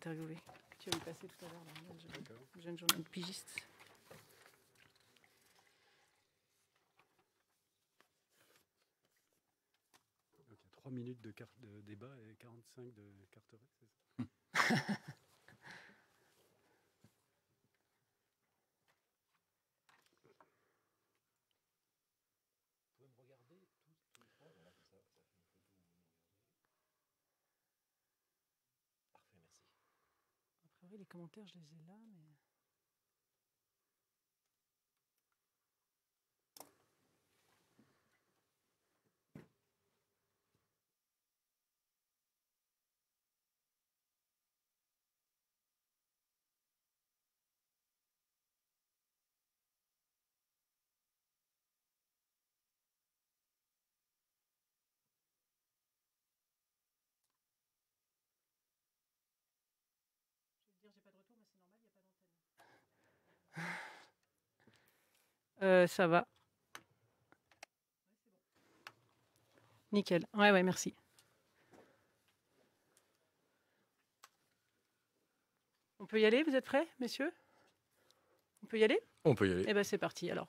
interviewé, que tu as vu passer tout à l'heure, le jeune journaliste pigiste. Donc, il y a 3 minutes de débat et 45 de carteret, c'est ça? A priori, les commentaires, je les ai là, mais... Je vais dire, j'ai pas de retour, mais c'est normal, il n'y a pas d'antenne. Ça va. Nickel. Ouais, merci. On peut y aller, vous êtes prêts, messieurs? On peut y aller? On peut y aller. Eh bien, c'est parti, alors.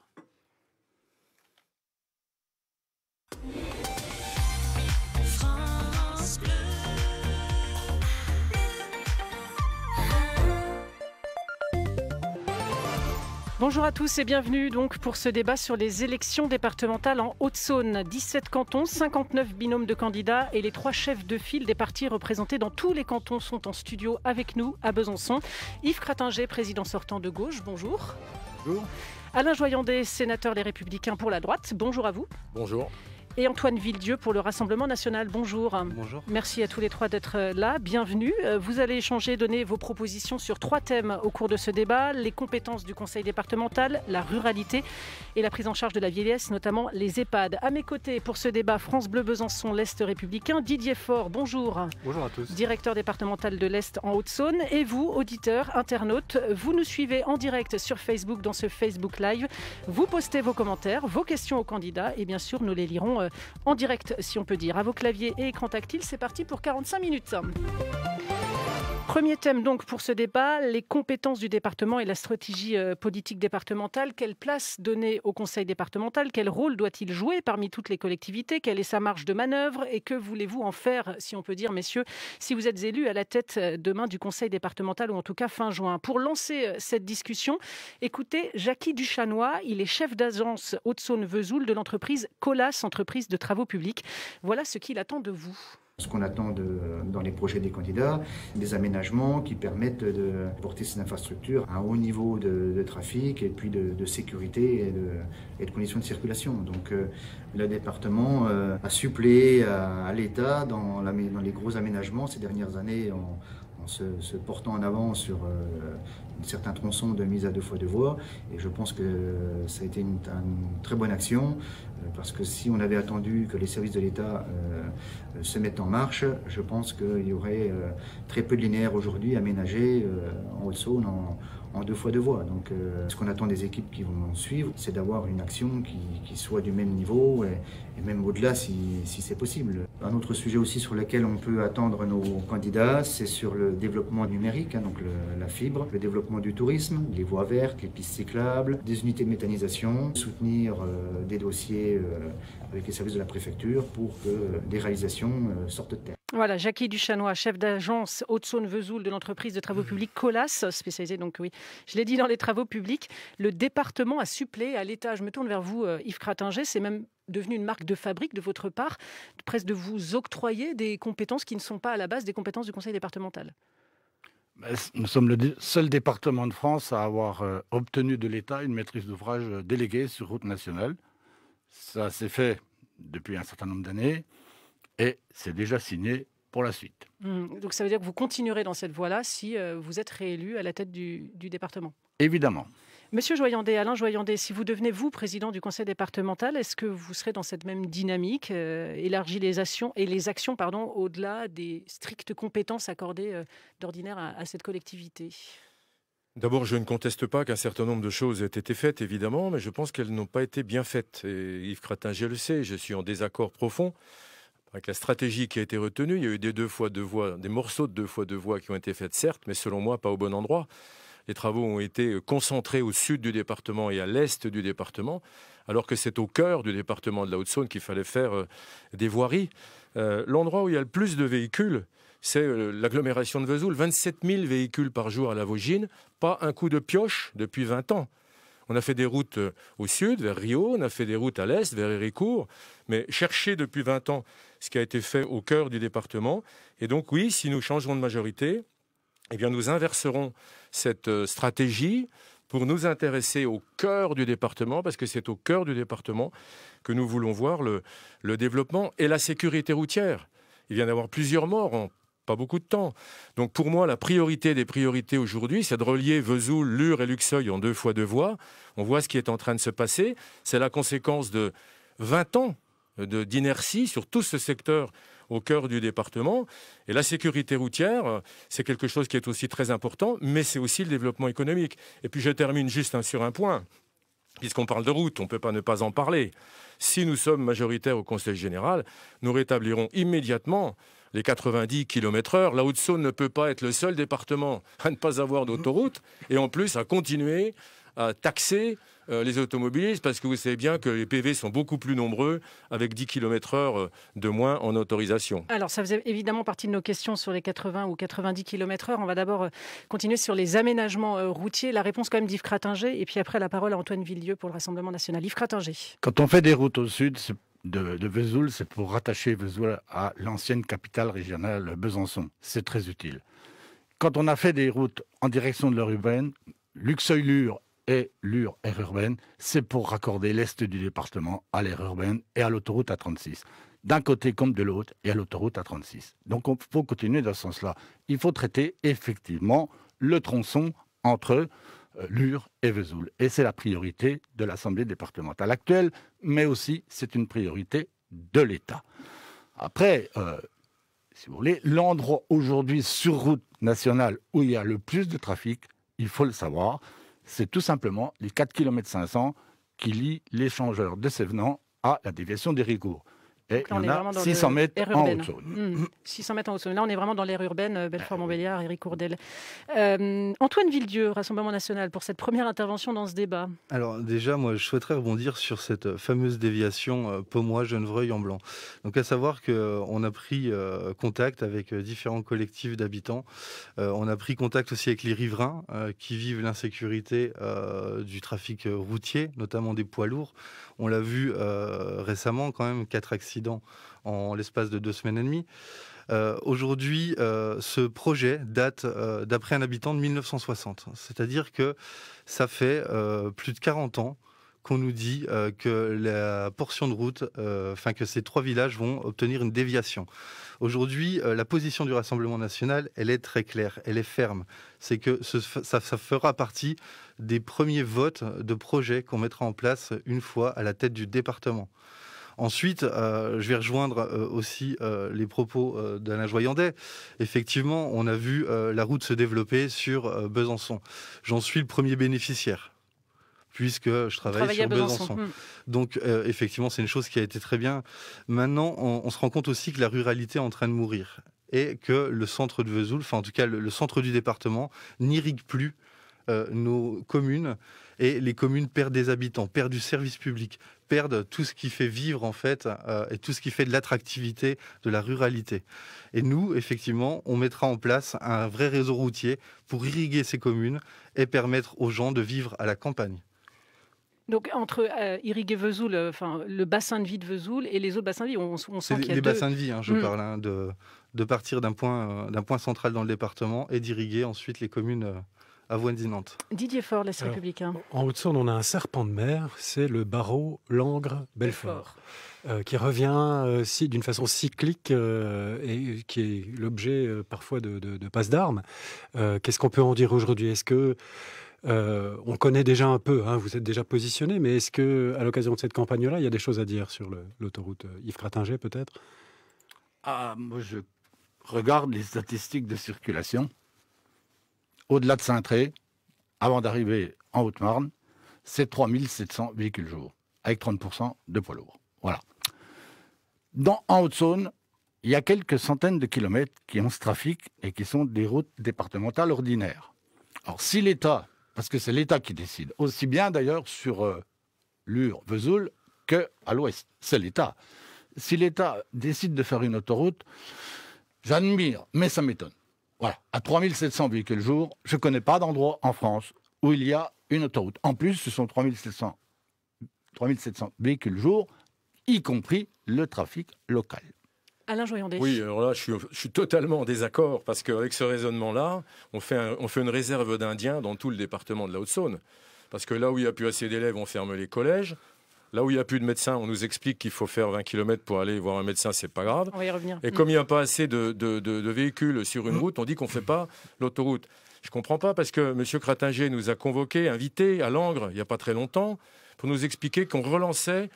Bonjour à tous et bienvenue donc pour ce débat sur les élections départementales en Haute-Saône. 17 cantons, 59 binômes de candidats et les 3 chefs de file des partis représentés dans tous les cantons sont en studio avec nous à Besançon. Yves Crattinger, président sortant de gauche, bonjour. Bonjour. Alain Joyandet, sénateur Les Républicains pour la droite, bonjour à vous. Bonjour. Et Antoine Villedieu pour le Rassemblement national. Bonjour. Bonjour. Merci à tous les 3 d'être là. Bienvenue. Vous allez échanger, donner vos propositions sur 3 thèmes au cours de ce débat. Les compétences du conseil départemental, la ruralité et la prise en charge de la vieillesse, notamment les EHPAD. À mes côtés pour ce débat, France Bleu Besançon, l'Est républicain. Didier Faure, bonjour. Bonjour à tous. Directeur départemental de l'Est en Haute-Saône. Et vous, auditeurs, internautes, vous nous suivez en direct sur Facebook dans ce Facebook Live. Vous postez vos commentaires, vos questions aux candidats et bien sûr, nous les lirons en direct, si on peut dire. À vos claviers et écrans tactiles, c'est parti pour 45 minutes. Premier thème donc pour ce débat, les compétences du département et la stratégie politique départementale. Quelle place donner au conseil départemental? Quel rôle doit-il jouer parmi toutes les collectivités? Quelle est sa marge de manœuvre? Et que voulez-vous en faire, si on peut dire, messieurs, si vous êtes élus à la tête demain du conseil départemental ou en tout cas fin juin? Pour lancer cette discussion, écoutez Jackie Duchanois, il est chef d'agence Haute-Saône-Vesoul de l'entreprise Colas, entreprise de travaux publics. Voilà ce qu'il attend de vous. Ce qu'on attend dans les projets des candidats, des aménagements qui permettent de porter ces infrastructures à un haut niveau de trafic et puis de sécurité et de conditions de circulation. Donc le département a suppléé à l'État dans les gros aménagements ces dernières années en se portant en avant sur certains tronçons de mise à 2 fois 2 voies. Et je pense que ça a été une très bonne action parce que si on avait attendu que les services de l'État se mettent en marche, je pense qu'il y aurait très peu de linéaires aujourd'hui aménagés en Haute-Saône en 2 fois 2 voies. Donc ce qu'on attend des équipes qui vont suivre, c'est d'avoir une action qui soit du même niveau et même au-delà si c'est possible. Un autre sujet aussi sur lequel on peut attendre nos candidats, c'est sur le développement numérique, donc la fibre, le développement du tourisme, les voies vertes, les pistes cyclables, des unités de méthanisation, soutenir des dossiers avec les services de la préfecture pour que des réalisations sortent de terre. Voilà, Jackie Duchanois, chef d'agence Haute-Saône-Vesoul de l'entreprise de travaux publics Colas, spécialisée donc, oui, je l'ai dit, dans les travaux publics. Le département a suppléé à l'État. Je me tourne vers vous, Yves Crattinger, c'est même devenu une marque de fabrique de votre part, presque de vous octroyer des compétences qui ne sont pas à la base des compétences du conseil départemental. Nous sommes le seul département de France à avoir obtenu de l'État une maîtrise d'ouvrage déléguée sur route nationale. Ça s'est fait depuis un certain nombre d'années et c'est déjà signé pour la suite. Donc ça veut dire que vous continuerez dans cette voie-là si vous êtes réélu à la tête du département? Évidemment. Monsieur Joyandet, Alain Joyandet, si vous devenez vous président du conseil départemental, est-ce que vous serez dans cette même dynamique, élargir les actions au-delà des strictes compétences accordées d'ordinaire à cette collectivité? D'abord, je ne conteste pas qu'un certain nombre de choses aient été faites, évidemment, mais je pense qu'elles n'ont pas été bien faites. Et Yves Crattinger le sait, je suis en désaccord profond avec la stratégie qui a été retenue. Il y a eu des 2 fois 2 voies, des morceaux de 2 fois 2 voies qui ont été faits, certes, mais selon moi, pas au bon endroit. Les travaux ont été concentrés au sud du département et à l'est du département, alors que c'est au cœur du département de la Haute-Saône qu'il fallait faire des voiries. L'endroit où il y a le plus de véhicules, c'est l'agglomération de Vesoul. 27 000 véhicules par jour à la Vaugine, pas un coup de pioche depuis 20 ans. On a fait des routes au sud, vers Rio, on a fait des routes à l'est, vers Héricourt, mais chercher depuis 20 ans ce qui a été fait au cœur du département. Et donc oui, si nous changeons de majorité, eh bien nous inverserons cette stratégie pour nous intéresser au cœur du département, parce que c'est au cœur du département que nous voulons voir le développement et la sécurité routière. Il vient d'avoir plusieurs morts en pas beaucoup de temps. Donc pour moi, la priorité des priorités aujourd'hui, c'est de relier Vesoul, Lure et Luxeuil en 2 fois 2 voies. On voit ce qui est en train de se passer. C'est la conséquence de 20 ans d'inertie sur tout ce secteur au cœur du département. Et la sécurité routière, c'est quelque chose qui est aussi très important, mais c'est aussi le développement économique. Et puis je termine juste sur un point. Puisqu'on parle de route, on ne peut pas ne pas en parler. Si nous sommes majoritaires au Conseil général, nous rétablirons immédiatement les 90 km/h. La Haute-Saône ne peut pas être le seul département à ne pas avoir d'autoroute et en plus à continuer à taxer les automobilistes, parce que vous savez bien que les PV sont beaucoup plus nombreux avec 10 km/h de moins en autorisation. Alors, ça faisait évidemment partie de nos questions sur les 80 ou 90 km/h. On va d'abord continuer sur les aménagements routiers. La réponse quand même d'Yves Cratinger, et puis après la parole à Antoine Villieu pour le Rassemblement national. Yves Cratinger. Quand on fait des routes au sud de Vesoul, c'est pour rattacher Vesoul à l'ancienne capitale régionale Besançon. C'est très utile. Quand on a fait des routes en direction de l'aire urbaine, Luxeuil-Lure et Lure aire urbaine, c'est pour raccorder l'est du département à l'aire urbaine et à l'autoroute A36. D'un côté comme de l'autre et à l'autoroute A36. Donc il faut continuer dans ce sens-là. Il faut traiter effectivement le tronçon entre Lure et Vesoul. Et c'est la priorité de l'Assemblée départementale actuelle, mais aussi c'est une priorité de l'État. Après, si vous voulez, l'endroit aujourd'hui sur route nationale où il y a le plus de trafic, il faut le savoir, c'est tout simplement les 4,5 km qui lient l'échangeur de Sévenant à la déviation d'Héricourt. Et il y en a 600 mètres en Haute-Saône. 600 mètres en Haute-Saône. Là, on est vraiment dans l'aire urbaine, Belfort-Montbéliard, Héricourt-Del. Antoine Villieu, Rassemblement national, pour cette première intervention dans ce débat. Alors déjà, moi, je souhaiterais rebondir sur cette fameuse déviation Pomois-Genevreuil-en-Blanc. Donc à savoir qu'on a pris contact avec différents collectifs d'habitants. On a pris contact aussi avec les riverains qui vivent l'insécurité du trafic routier, notamment des poids lourds. On l'a vu récemment, quand même, 4 accidents en l'espace de 2 semaines et demie. Aujourd'hui, ce projet date d'après un habitant de 1960. C'est-à-dire que ça fait plus de 40 ans qu'on nous dit que la portion de route, que ces 3 villages vont obtenir une déviation. Aujourd'hui, la position du Rassemblement national, elle est très claire, elle est ferme. C'est que ça fera partie des premiers votes de projets qu'on mettra en place une fois à la tête du département. Ensuite, je vais rejoindre aussi les propos d'Alain Joyandet. Effectivement, on a vu la route se développer sur Besançon. J'en suis le premier bénéficiaire, puisque je travaille sur Besançon. Donc, effectivement, c'est une chose qui a été très bien. Maintenant, on se rend compte aussi que la ruralité est en train de mourir et que le centre de Vesoul, enfin en tout cas le centre du département, n'irrigue plus nos communes, et les communes perdent des habitants, perdent du service public, perdent tout ce qui fait vivre en fait et tout ce qui fait de l'attractivité de la ruralité. Et nous, effectivement, on mettra en place un vrai réseau routier pour irriguer ces communes et permettre aux gens de vivre à la campagne. Donc, entre irriguer Vesoul, le bassin de vie de Vesoul et les autres bassins de vie, on sent qu'il y a les bassins de vie, je parle, de partir d'un point central dans le département et d'irriguer ensuite les communes avoisinantes. Didier Faure, l'Est républicain. En Haute-Saône, on a un serpent de mer, c'est le barreau Langres-Belfort, qui revient d'une façon cyclique et qui est l'objet parfois de passes d'armes. Qu'est-ce qu'on peut en dire aujourd'hui ? Est-ce que on connaît déjà un peu, vous êtes déjà positionné, mais est-ce qu'à l'occasion de cette campagne-là, il y a des choses à dire sur l'autoroute Yves Cratinger, peut-être ? Moi, je regarde les statistiques de circulation. Au-delà de Saint-Tré, avant d'arriver en Haute-Marne, c'est 3700 véhicules jour, avec 30% de poids lourds. Voilà. En Haute-Saône, il y a quelques centaines de kilomètres qui ont ce trafic et qui sont des routes départementales ordinaires. Alors si l'État, parce que c'est l'État qui décide, aussi bien d'ailleurs sur Lure-Vesoul qu'à l'ouest, c'est l'État. Si l'État décide de faire une autoroute, j'admire, mais ça m'étonne. Voilà, à 3700 véhicules jour, je ne connais pas d'endroit en France où il y a une autoroute. En plus, ce sont 3700 véhicules jour, y compris le trafic local. Alain Joyandet. Oui, alors là, je suis totalement en désaccord, parce qu'avec ce raisonnement-là, on fait une réserve d'Indiens dans tout le département de la Haute-Saône. Parce que là où il n'y a plus assez d'élèves, on ferme les collèges. Là où il n'y a plus de médecins, on nous explique qu'il faut faire 20 km pour aller voir un médecin, c'est pas grave. On va y revenir. Et comme il n'y a pas assez de véhicules sur une route, on dit qu'on ne fait pas l'autoroute. Je ne comprends pas, parce que M. Cratinger nous a convoqués, invités à Langres, il n'y a pas très longtemps, pour nous expliquer qu'on relançait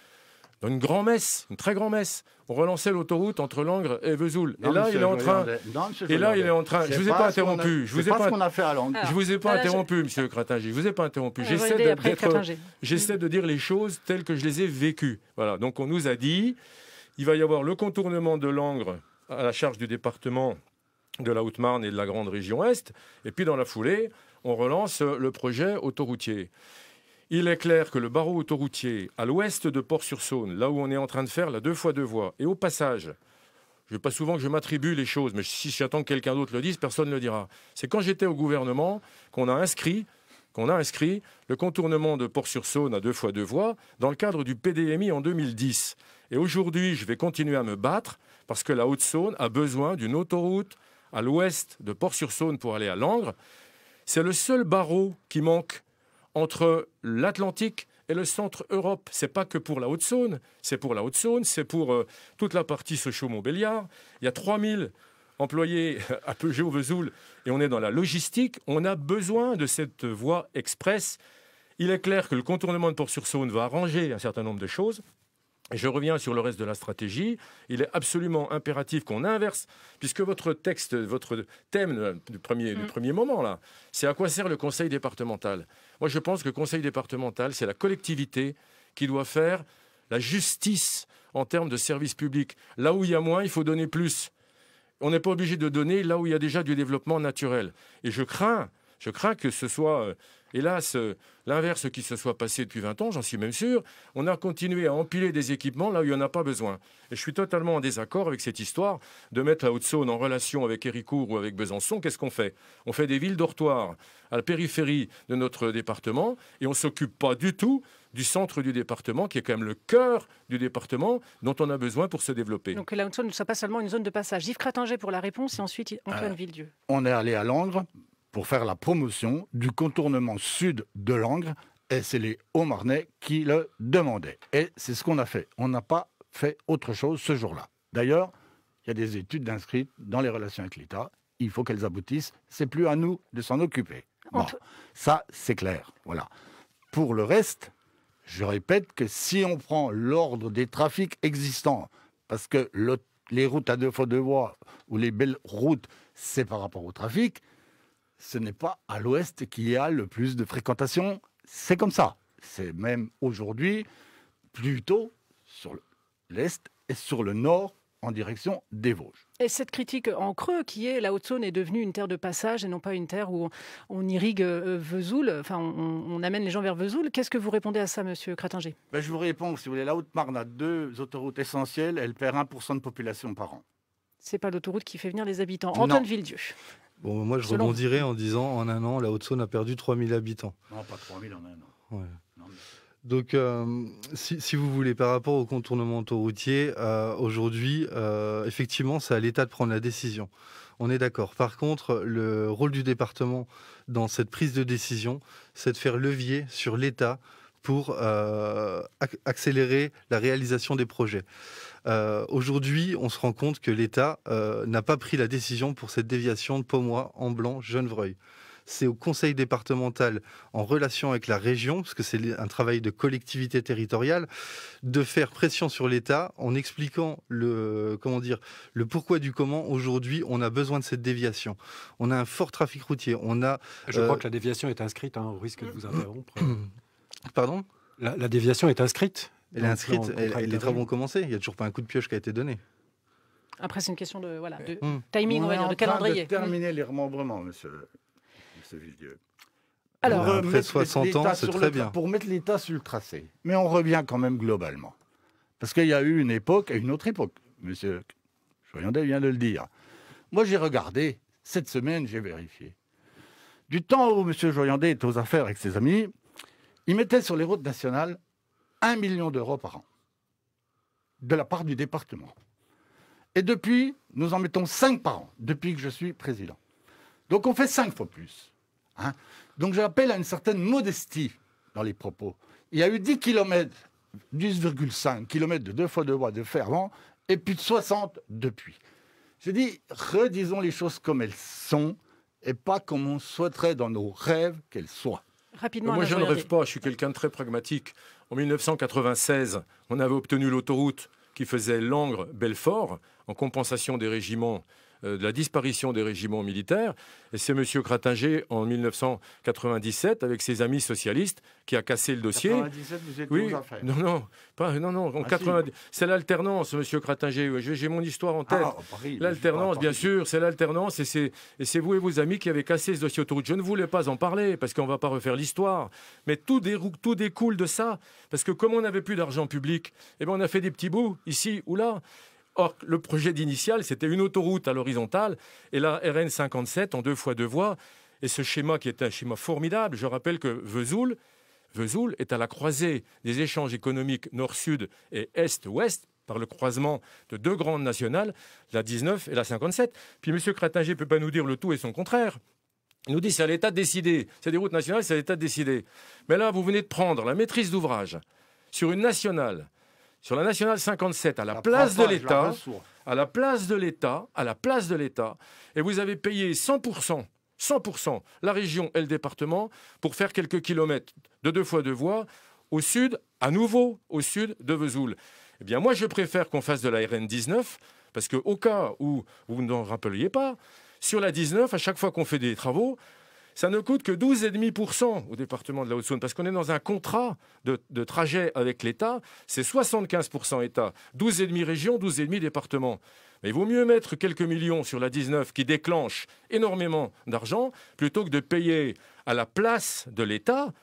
dans une grand-messe, une très grand-messe, on relançait l'autoroute entre Langres et Vesoul. Et là, il est en train... Je vous ai pas interrompu. C'est pas ce qu'on a fait à Langres. Je vous ai pas interrompu, monsieur Cratinger. Je vous ai pas interrompu. J'essaie de dire les choses telles que je les ai vécues. Voilà. Donc, on nous a dit, il va y avoir le contournement de Langres à la charge du département de la Haute-Marne et de la grande région Est. Et puis, dans la foulée, on relance le projet autoroutier. Il est clair que le barreau autoroutier à l'ouest de Port-sur-Saône, là où on est en train de faire la 2 fois 2 voies, et au passage, je ne veux pas souvent que je m'attribue les choses, mais si j'attends que quelqu'un d'autre le dise, personne ne le dira. C'est quand j'étais au gouvernement qu'on a inscrit le contournement de Port-sur-Saône à 2 fois 2 voies dans le cadre du PDMI en 2010. Et aujourd'hui, je vais continuer à me battre parce que la Haute-Saône a besoin d'une autoroute à l'ouest de Port-sur-Saône pour aller à Langres. C'est le seul barreau qui manque entre l'Atlantique et le centre Europe. C'est pas que pour la Haute-Saône, c'est pour la Haute-Saône, c'est pour toute la partie Sochaux-Montbéliard. Il y a 3000 employés à Peugeot-Vesoul et on est dans la logistique. On a besoin de cette voie express. Il est clair que le contournement de Port-sur-Saône va arranger un certain nombre de choses. Et je reviens sur le reste de la stratégie. Il est absolument impératif qu'on inverse, puisque votre thème du premier moment, là, c'est à quoi sert le conseil départemental. Moi, je pense que le conseil départemental, c'est la collectivité qui doit faire la justice en termes de services publics. Là où il y a moins, il faut donner plus. On n'est pas obligé de donner là où il y a déjà du développement naturel. Et je crains que ce soit, hélas, l'inverse qui se soit passé depuis 20 ans, j'en suis même sûr. On a continué à empiler des équipements là où il n'y en a pas besoin. Et je suis totalement en désaccord avec cette histoire de mettre la Haute-Saône en relation avec Héricourt ou avec Besançon. Qu'est-ce qu'on fait? On fait des villes dortoirs à la périphérie de notre département et on ne s'occupe pas du tout du centre du département, qui est quand même le cœur du département dont on a besoin pour se développer. Donc la Haute-Saône ne soit pas seulement une zone de passage. Yves Cratinger pour la réponse et ensuite Antoine Villedieu. On est allé à Langres pour faire la promotion du contournement sud de Langres, et c'est les Hauts-Marnais qui le demandaient. Et c'est ce qu'on a fait. On n'a pas fait autre chose ce jour-là. D'ailleurs, il y a des études inscrites dans les relations avec l'État. Il faut qu'elles aboutissent. C'est plus à nous de s'en occuper. Bon, ça, c'est clair. Voilà. Pour le reste, je répète que si on prend l'ordre des trafics existants, parce que les routes à 2 fois 2 voies ou les belles routes, c'est par rapport au trafic, ce n'est pas à l'ouest qu'il y a le plus de fréquentation. C'est comme ça. C'est même aujourd'hui plutôt sur l'est et sur le nord en direction des Vosges. Et cette critique en creux qui est la Haute-Saône est devenue une terre de passage et non pas une terre où on irrigue Vesoul, enfin on amène les gens vers Vesoul. Qu'est-ce que vous répondez à ça, monsieur Cratinger? Je vous réponds, si vous voulez, la Haute-Marne a 2 autoroutes essentielles, elle perd 1% de population par an. C'est pas l'autoroute qui fait venir les habitants. Antoine Villedieu. Bon, moi je rebondirais en disant en un an, la Haute-Saône a perdu 3000 habitants. Non, pas 3000 en un an. Ouais. Non, mais... Donc, si vous voulez, par rapport au contournement autoroutier, aujourd'hui, effectivement, c'est à l'État de prendre la décision. On est d'accord. Par contre, le rôle du département dans cette prise de décision, c'est de faire levier sur l'État pour accélérer la réalisation des projets. Aujourd'hui, on se rend compte que l'État n'a pas pris la décision pour cette déviation de Pomoy, Amblans, Genevreuil. C'est au conseil départemental, en relation avec la région, parce que c'est un travail de collectivité territoriale, de faire pression sur l'État en expliquant le pourquoi du comment. Aujourd'hui, on a besoin de cette déviation. On a un fort trafic routier. Je crois que la déviation est inscrite, au risque de vous interrompre. Pardon ? La déviation est inscrite. Elle est inscrite, et les travaux ont commencé. Il n'y a toujours pas un coup de pioche qui a été donné. Après, c'est une question de timing, on va dire, de calendrier. On est en train de terminer les remembrements, monsieur Villedieu. Alors, après 60 ans, c'est très bien. Pour mettre l'État sur le tracé. Mais on revient quand même globalement. Parce qu'il y a eu une époque et une autre époque. Monsieur Joyandet vient de le dire. Moi, j'ai regardé, cette semaine, j'ai vérifié. Du temps où monsieur Joyandet était aux affaires avec ses amis, il mettait sur les routes nationales 1 million d'euros par an. De la part du département. Et depuis, nous en mettons 5 par an, depuis que je suis président. Donc on fait 5 fois plus. Hein. Donc j'appelle à une certaine modestie dans les propos. Il y a eu 10 km, 10,5 km de 2 fois 2 voies de fer avant, et plus de 60 depuis. Je dis, redisons les choses comme elles sont, et pas comme on souhaiterait dans nos rêves qu'elles soient. Rapidement, moi, je ne rêve pas, je suis quelqu'un de très pragmatique. En 1996, on avait obtenu l'autoroute qui faisait Langres-Belfort en compensation des régiments, de la disparition des régiments militaires. Et c'est M. Kratinger, en 1997, avec ses amis socialistes, qui a cassé le dossier. 1997, vous étiez aux affaires. Non, en 90. C'est l'alternance, M. Kratinger. J'ai mon histoire en tête. L'alternance, bien sûr, c'est l'alternance. Et c'est vous et vos amis qui avez cassé ce dossier autoroute. Je ne voulais pas en parler, parce qu'on ne va pas refaire l'histoire. Mais tout découle de ça. Parce que comme on n'avait plus d'argent public, on a fait des petits bouts, ici ou là. Or, le projet d'initial, c'était une autoroute à l'horizontale et la RN 57 en 2 fois 2 voies. Et ce schéma qui est un schéma formidable, je rappelle que Vesoul est à la croisée des échanges économiques nord-sud et est-ouest par le croisement de 2 grandes nationales, la 19 et la 57. Puis M. Kratinger ne peut pas nous dire le tout et son contraire. Il nous dit c'est à l'État de décider. C'est des routes nationales, c'est à l'État de décider. Mais là, vous venez de prendre la maîtrise d'ouvrage sur une nationale, sur la nationale 57, à la place de l'État, et vous avez payé 100% la région et le département pour faire quelques kilomètres de 2 fois 2 voies au sud, à nouveau au sud de Vesoul. Eh bien, moi, je préfère qu'on fasse de la RN 19, parce qu'au cas où vous n'en rappeliez pas, sur la 19, à chaque fois qu'on fait des travaux, ça ne coûte que 12,5% au département de la Haute-Saône, parce qu'on est dans un contrat de trajet avec l'État, c'est 75% État, 12,5 régions, 12,5 départements. Mais il vaut mieux mettre quelques millions sur la 19 qui déclenche énormément d'argent, plutôt que de payer à la place de l'État,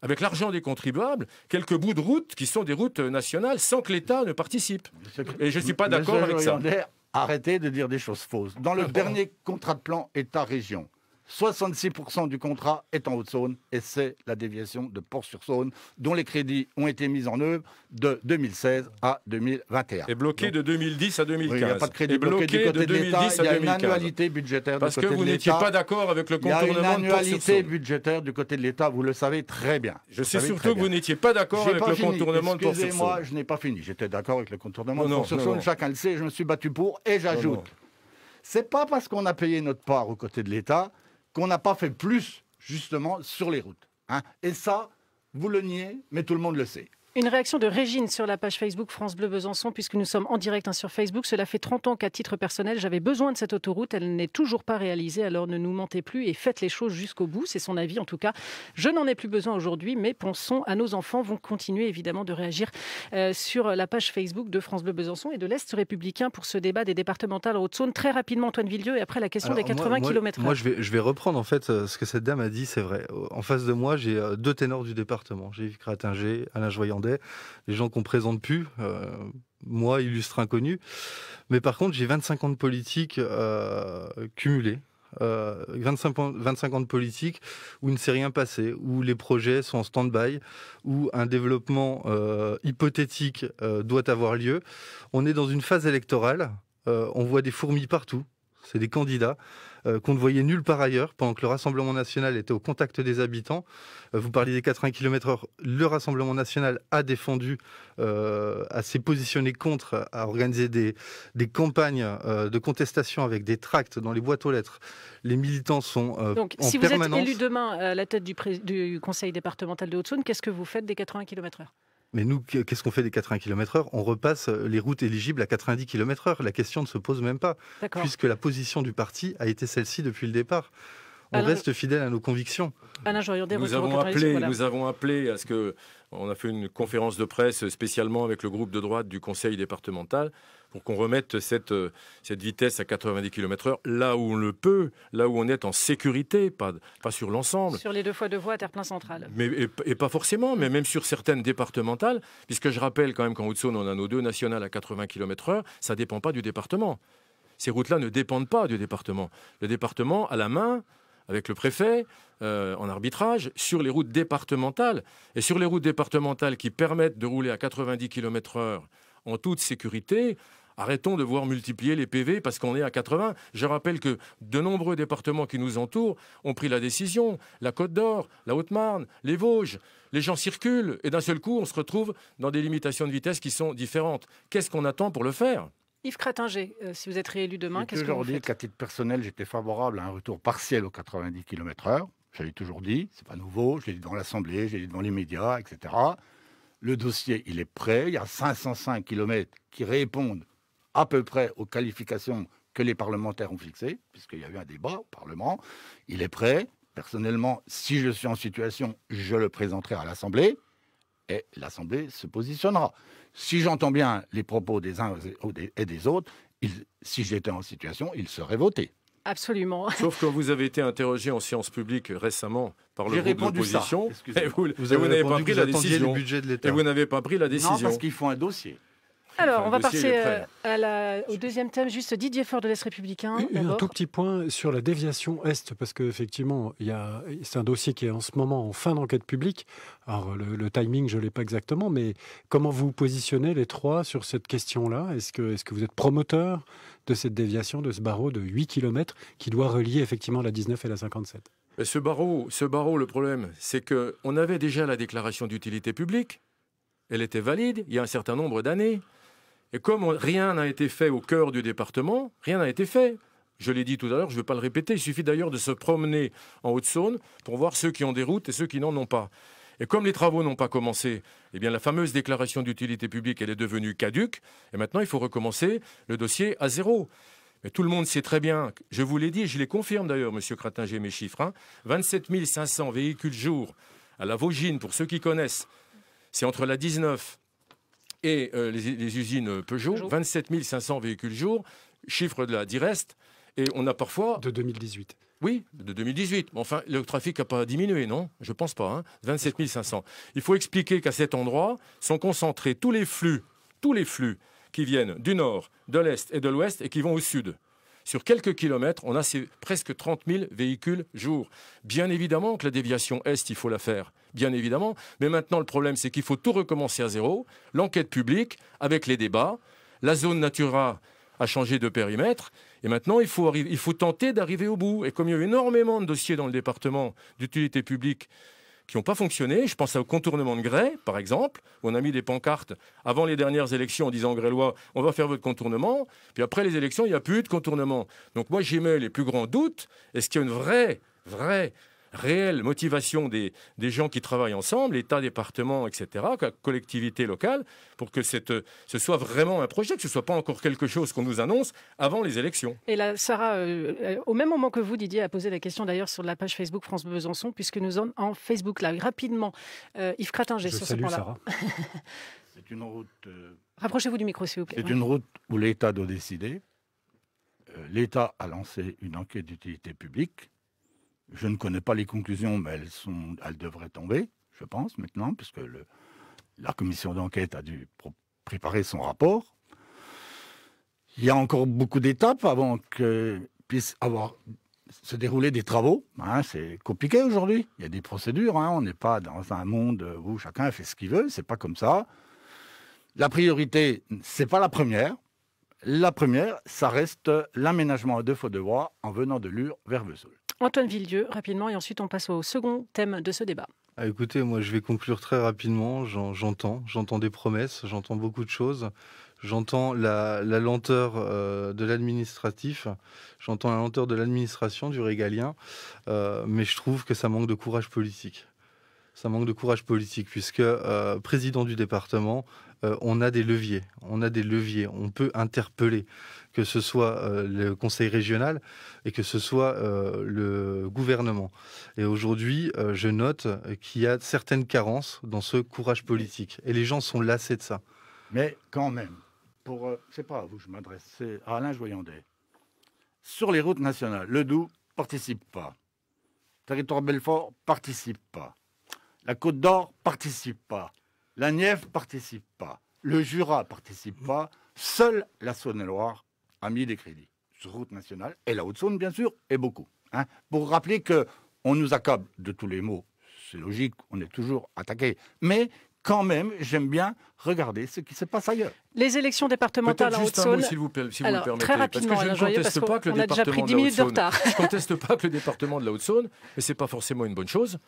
avec l'argent des contribuables, quelques bouts de route qui sont des routes nationales sans que l'État ne participe. Et je ne suis pas d'accord avec ça. Arrêtez de dire des choses fausses. Dans le dernier contrat de plan État-région, 66% du contrat est en Haute-Saône et c'est la déviation de Port-sur-Saône dont les crédits ont été mis en œuvre de 2016 à 2021. Et bloqué de 2010 à 2015. Oui, il n'y a pas de crédit bloqué du côté de l'État. Il y a une annualité budgétaire du côté de l'État. Parce que vous n'étiez pas d'accord avec le contournement de Port-sur-Saône. Il y a une annualité budgétaire du côté de l'État, vous le savez très bien. Je sais surtout que vous n'étiez pas d'accord avec le contournement de Port-sur-Saône. Excusez-moi, je n'ai pas fini. J'étais d'accord avec le contournement de Port-sur-Saône, chacun le sait, je me suis battu pour et j'ajoute. C'est pas parce qu'on a payé notre part aux côtés de l'État qu'on n'a pas fait plus, justement, sur les routes. Hein. Et ça, vous le niez, mais tout le monde le sait. Une réaction de Régine sur la page Facebook France Bleu Besançon, puisque nous sommes en direct sur Facebook. Cela fait 30 ans qu'à titre personnel, j'avais besoin de cette autoroute. Elle n'est toujours pas réalisée, alors ne nous mentez plus et faites les choses jusqu'au bout. C'est son avis en tout cas. Je n'en ai plus besoin aujourd'hui, mais pensons à nos enfants. Vont continuer évidemment de réagir sur la page Facebook de France Bleu Besançon et de l'Est républicain pour ce débat des départementales en Haute-Saône. Très rapidement, Antoine Villedieu, et après la question des 80 km/h. Moi, je vais reprendre en fait ce que cette dame a dit, c'est vrai. En face de moi, j'ai 2 ténors du département. J'ai Yves Kratinger, Alain Joyandet, les gens qu'on ne présente plus, moi, illustre inconnu. Mais par contre, j'ai 25 ans de politique cumulés. 25 ans de politique où il ne s'est rien passé, où les projets sont en stand-by, où un développement hypothétique doit avoir lieu. On est dans une phase électorale, on voit des fourmis partout, c'est des candidats qu'on ne voyait nulle part ailleurs, pendant que le Rassemblement national était au contact des habitants. Vous parliez des 80 km/h, le Rassemblement national a défendu, s'est positionné contre, a organisé des campagnes de contestation avec des tracts dans les boîtes aux lettres. Les militants sont Donc, en si permanence... vous êtes élu demain à la tête du conseil départemental de Haute-Saône, qu'est-ce que vous faites des 80 km/h ? Mais nous, qu'est-ce qu'on fait des 80 km/h ? On repasse les routes éligibles à 90 km/h. La question ne se pose même pas, puisque la position du parti a été celle-ci depuis le départ. on reste fidèle à nos convictions. Alain Joyandet, nous avons appelé à ce que... On a fait une conférence de presse spécialement avec le groupe de droite du conseil départemental pour qu'on remette cette vitesse à 90 km/h là où on le peut, là où on est en sécurité, pas sur l'ensemble. Sur les 2x2 voies à Terre-Plein Central. Et pas forcément, mais même sur certaines départementales, puisque je rappelle quand même qu'en Haute-Saône, on a nos 2 nationales à 80 km/h, ça ne dépend pas du département. Ces routes-là ne dépendent pas du département. Le département a la main avec le préfet, en arbitrage, sur les routes départementales. Et sur les routes départementales qui permettent de rouler à 90 km/h en toute sécurité, arrêtons de voir multiplier les PV parce qu'on est à 80. Je rappelle que de nombreux départements qui nous entourent ont pris la décision. La Côte d'Or, la Haute-Marne, les Vosges. Les gens circulent et d'un seul coup, on se retrouve dans des limitations de vitesse qui sont différentes. Qu'est-ce qu'on attend pour le faire ? Yves Cratinger, si vous êtes réélu demain, qu'est-ce que vous faites ? J'ai toujours dit qu'à titre personnel, j'étais favorable à un retour partiel aux 90 km/h. J'avais toujours dit, c'est pas nouveau, je l'ai dit dans l'Assemblée, je l'ai dit dans les médias, etc. Le dossier, il est prêt. Il y a 505 km qui répondent à peu près aux qualifications que les parlementaires ont fixées, puisqu'il y a eu un débat au Parlement. Il est prêt. Personnellement, si je suis en situation, je le présenterai à l'Assemblée et l'Assemblée se positionnera. Si j'entends bien les propos des uns et des autres, si j'étais en situation, il serait voté. Absolument. Sauf que vous avez été interrogé en séance publique récemment par le groupe d'opposition et vous n'avez pas pris la décision. Et vous n'avez pas pris la décision. Non, parce qu'il faut un dossier. Alors, on va passer au deuxième thème, juste Didier Faure de l'Est républicain. Un tout petit point sur la déviation Est, parce qu'effectivement, c'est un dossier qui est en ce moment en fin d'enquête publique. Alors, le timing, je ne l'ai pas exactement, mais comment vous positionnez les trois sur cette question-là ? Est-ce que vous êtes promoteur de cette déviation, de ce barreau de 8 km qui doit relier effectivement la 19 et la 57 ? Mais ce barreau, le problème, c'est qu'on avait déjà la déclaration d'utilité publique. Elle était valide il y a un certain nombre d'années. Et comme rien n'a été fait au cœur du département, rien n'a été fait. Je l'ai dit tout à l'heure, je ne vais pas le répéter. Il suffit d'ailleurs de se promener en Haute-Saône pour voir ceux qui ont des routes et ceux qui n'en ont pas. Et comme les travaux n'ont pas commencé, eh bien la fameuse déclaration d'utilité publique, elle est devenue caduque. Et maintenant, il faut recommencer le dossier à zéro. Mais tout le monde sait très bien, je vous l'ai dit, et je les confirme d'ailleurs, Monsieur Cratinger, mes chiffres, 27 500 véhicules jour à la Vaugine, pour ceux qui connaissent. C'est entre la 19 et les usines Peugeot, 27 500 véhicules jour, chiffre de la Direst, et on a parfois... De 2018. Oui, de 2018. Enfin, le trafic n'a pas diminué, non ? Je ne pense pas, 27 500. Il faut expliquer qu'à cet endroit sont concentrés tous les flux qui viennent du nord, de l'est et de l'ouest et qui vont au sud. Sur quelques kilomètres, on a presque 30 000 véhicules jour. Bien évidemment que la déviation Est, il faut la faire. Bien évidemment. Mais maintenant, le problème, c'est qu'il faut tout recommencer à zéro. L'enquête publique, avec les débats. La zone Natura a changé de périmètre. Et maintenant, il faut tenter d'arriver au bout. Et comme il y a eu énormément de dossiers dans le département d'utilité publique qui n'ont pas fonctionné, je pense au contournement de Grès, par exemple, où on a mis des pancartes avant les dernières élections en disant aux Grélois, on va faire votre contournement, puis après les élections, il n'y a plus de contournement. Donc moi, j'émets les plus grands doutes. Est-ce qu'il y a une réelle motivation des gens qui travaillent ensemble, l'État, département, etc., collectivité locale, pour que ce soit vraiment un projet, que ce ne soit pas encore quelque chose qu'on nous annonce avant les élections. Et là, Sarah, au même moment que vous, Didier, a posé la question d'ailleurs sur la page Facebook France Besançon, puisque nous sommes en Facebook Live. Rapidement, Yves Cratinger sur ce point-là. Sarah. C'est une route... Rapprochez-vous du micro, s'il vous plaît. C'est une route où l'État doit décider. L'État a lancé une enquête d'utilité publique. Je ne connais pas les conclusions, mais elles devraient tomber, je pense, maintenant, puisque la commission d'enquête a dû préparer son rapport. Il y a encore beaucoup d'étapes avant que puissent se dérouler des travaux. C'est compliqué aujourd'hui. Il y a des procédures. On n'est pas dans un monde où chacun fait ce qu'il veut. C'est pas comme ça. La priorité, c'est pas la première. La première, ça reste l'aménagement à 2x2 voies en venant de Lure vers Vesoul. Antoine Villedieu, rapidement, et ensuite on passe au second thème de ce débat. Écoutez, moi je vais conclure très rapidement. J'entends des promesses, j'entends beaucoup de choses. J'entends la lenteur de l'administratif, j'entends la lenteur de l'administration, du régalien, mais je trouve que ça manque de courage politique. C'est un manque de courage politique, puisque président du département, on a des leviers. On peut interpeller, que ce soit le conseil régional et que ce soit le gouvernement. Et aujourd'hui, je note qu'il y a certaines carences dans ce courage politique. Et les gens sont lassés de ça. Mais quand même, c'est pas à vous que je m'adresse, c'est à Alain Joyandet. Sur les routes nationales, le Doubs participe pas. Territoire Belfort participe pas. La Côte d'Or participe pas. La Nièvre participe pas. Le Jura participe pas. Seule la Saône-et-Loire a mis des crédits sur route nationale. Et la Haute-Saône, bien sûr, et beaucoup. Pour rappeler qu'on nous accable de tous les maux. C'est logique, on est toujours attaqué. Mais quand même, j'aime bien regarder ce qui se passe ailleurs. Les élections départementales en Haute-Saône. Si vous le permettez. Très rapidement, parce que je ne conteste pas que le département de la Haute-Saône. Je ne conteste pas que le département de la Haute-Saône, mais ce n'est pas forcément une bonne chose.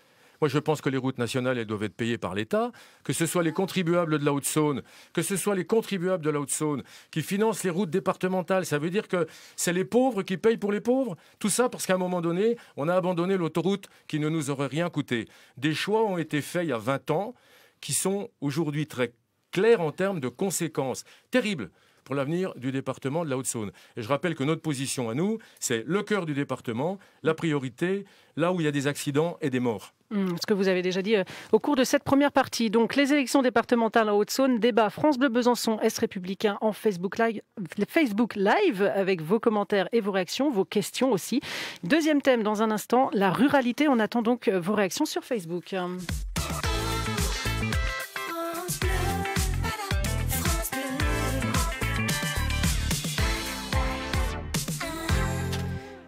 Moi, je pense que les routes nationales, elles doivent être payées par l'État, que ce soit les contribuables de la Haute-Saône, que ce soit les contribuables de la Haute-Saône qui financent les routes départementales. Ça veut dire que c'est les pauvres qui payent pour les pauvres. Tout ça parce qu'à un moment donné, on a abandonné l'autoroute qui ne nous aurait rien coûté. Des choix ont été faits il y a 20 ans qui sont aujourd'hui très clairs en termes de conséquences terribles pour l'avenir du département de la Haute-Saône. Et je rappelle que notre position à nous, c'est le cœur du département, la priorité, là où il y a des accidents et des morts. Ce que vous avez déjà dit au cours de cette première partie. Donc, les élections départementales en Haute-Saône, débat France Bleu Besançon, Est républicain en Facebook Live avec vos commentaires et vos réactions, vos questions aussi. Deuxième thème dans un instant, la ruralité. On attend donc vos réactions sur Facebook.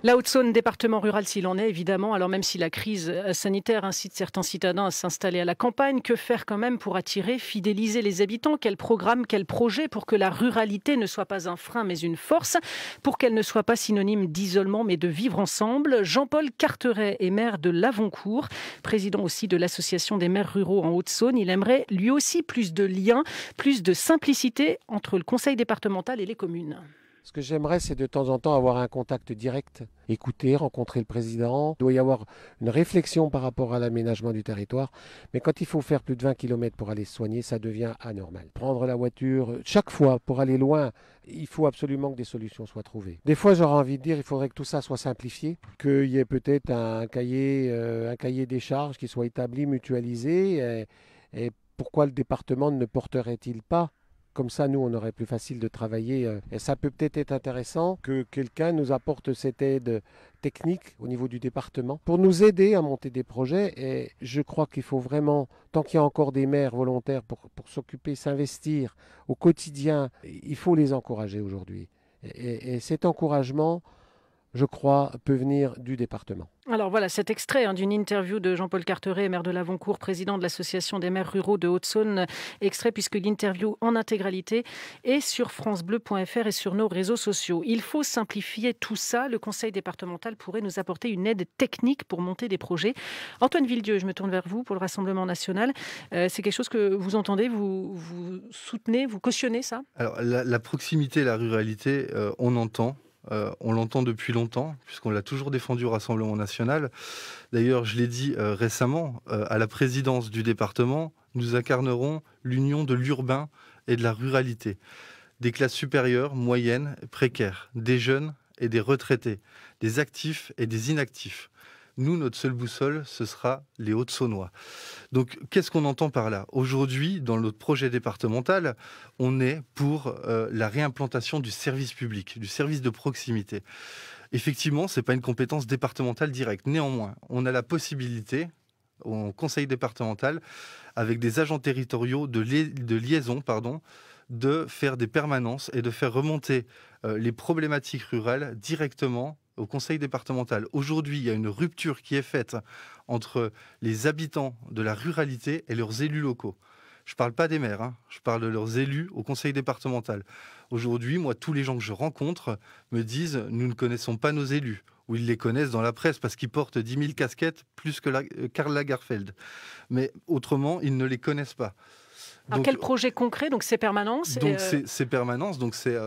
La Haute-Saône, département rural s'il en est, évidemment. Alors même si la crise sanitaire incite certains citadins à s'installer à la campagne, que faire quand même pour attirer, fidéliser les habitants? Quel programme, quel projet pour que la ruralité ne soit pas un frein mais une force? Pour qu'elle ne soit pas synonyme d'isolement mais de vivre ensemble? Jean-Paul Carteret est maire de Lavoncourt, président aussi de l'association des maires ruraux en Haute-Saône. Il aimerait lui aussi plus de liens, plus de simplicité entre le conseil départemental et les communes. Ce que j'aimerais, c'est de temps en temps avoir un contact direct, écouter, rencontrer le président. Il doit y avoir une réflexion par rapport à l'aménagement du territoire. Mais quand il faut faire plus de 20 km pour aller se soigner, ça devient anormal. Prendre la voiture, chaque fois, pour aller loin, il faut absolument que des solutions soient trouvées. Des fois, j'aurais envie de dire, il faudrait que tout ça soit simplifié, qu'il y ait peut-être un cahier des charges qui soit établi, mutualisé. Et pourquoi le département ne porterait-il pas? Comme ça, nous, on aurait plus facile de travailler. Et ça peut peut-être être intéressant que quelqu'un nous apporte cette aide technique au niveau du département pour nous aider à monter des projets. Et je crois qu'il faut vraiment, tant qu'il y a encore des maires volontaires pour s'occuper, s'investir au quotidien, il faut les encourager aujourd'hui. Et cet encouragement, je crois, peut venir du département. Alors voilà, cet extrait d'une interview de Jean-Paul Carteret, maire de Lavoncourt, président de l'association des maires ruraux de Haute-Saône. Extrait puisque l'interview en intégralité est sur francebleu.fr et sur nos réseaux sociaux. Il faut simplifier tout ça. Le conseil départemental pourrait nous apporter une aide technique pour monter des projets. Antoine Villedieu, je me tourne vers vous pour le Rassemblement national. C'est quelque chose que vous entendez, vous soutenez, vous cautionnez ça? Alors la proximité, la ruralité, on entend. On l'entend depuis longtemps, puisqu'on l'a toujours défendu au Rassemblement national. D'ailleurs, je l'ai dit récemment, à la présidence du département, nous incarnerons l'union de l'urbain et de la ruralité. Des classes supérieures, moyennes, précaires, des jeunes et des retraités, des actifs et des inactifs. Nous, notre seule boussole, ce sera les Hauts-de-Saônois. Donc, qu'est-ce qu'on entend par là? Aujourd'hui, dans notre projet départemental, on est pour la réimplantation du service public, du service de proximité. Effectivement, ce n'est pas une compétence départementale directe. Néanmoins, on a la possibilité, au conseil départemental, avec des agents territoriaux de liaison, de faire des permanences et de faire remonter les problématiques rurales directement au conseil départemental. Aujourd'hui, il y a une rupture qui est faite entre les habitants de la ruralité et leurs élus locaux. Je ne parle pas des maires, je parle de leurs élus au conseil départemental. Aujourd'hui, moi, tous les gens que je rencontre me disent « nous ne connaissons pas nos élus » ou ils les connaissent dans la presse parce qu'ils portent 10 000 casquettes plus que Karl Lagerfeld. Mais autrement, ils ne les connaissent pas. Alors, quel projet concret? Donc, ces permanences? Donc, ces permanences,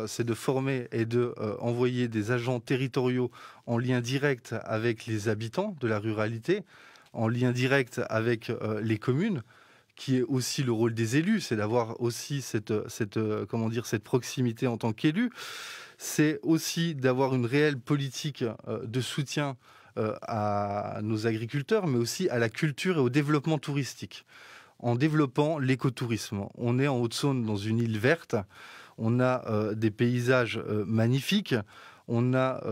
c'est de former et de envoyer des agents territoriaux en lien direct avec les habitants de la ruralité. en lien direct avec les communes, qui est aussi le rôle des élus, c'est d'avoir aussi cette proximité en tant qu'élu. C'est aussi d'avoir une réelle politique de soutien à nos agriculteurs, mais aussi à la culture et au développement touristique, en développant l'écotourisme. On est en Haute-Saône dans une île verte, on a des paysages magnifiques, on a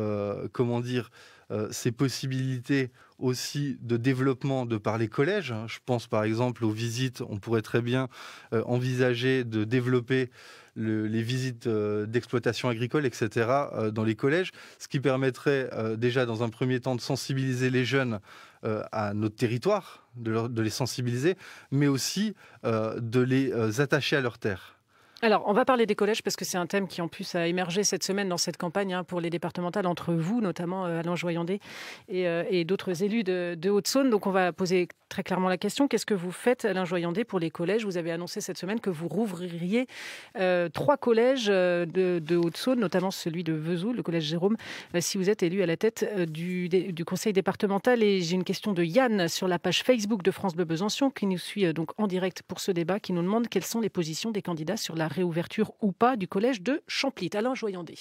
ces possibilités aussi de développement de par les collèges. Je pense par exemple aux visites, on pourrait très bien envisager de développer les visites d'exploitation agricole, etc., dans les collèges, ce qui permettrait déjà dans un premier temps de sensibiliser les jeunes à notre territoire, de les sensibiliser, mais aussi de les attacher à leur terre. Alors, on va parler des collèges parce que c'est un thème qui en plus a émergé cette semaine dans cette campagne pour les départementales, entre vous notamment, Alain Joyandet, et d'autres élus de Haute-Saône. Donc on va poser très clairement la question. Qu'est-ce que vous faites, Alain Joyandet, pour les collèges? Vous avez annoncé cette semaine que vous rouvririez 3 collèges de Haute-Saône, notamment celui de Vesoul, le collège Jérôme, si vous êtes élu à la tête du conseil départemental. Et j'ai une question de Yann sur la page Facebook de France Bleu Besançon, qui nous suit donc en direct pour ce débat, qui nous demande quelles sont les positions des candidats sur la réouverture ou pas du collège de Champlit. Alain Joyandet.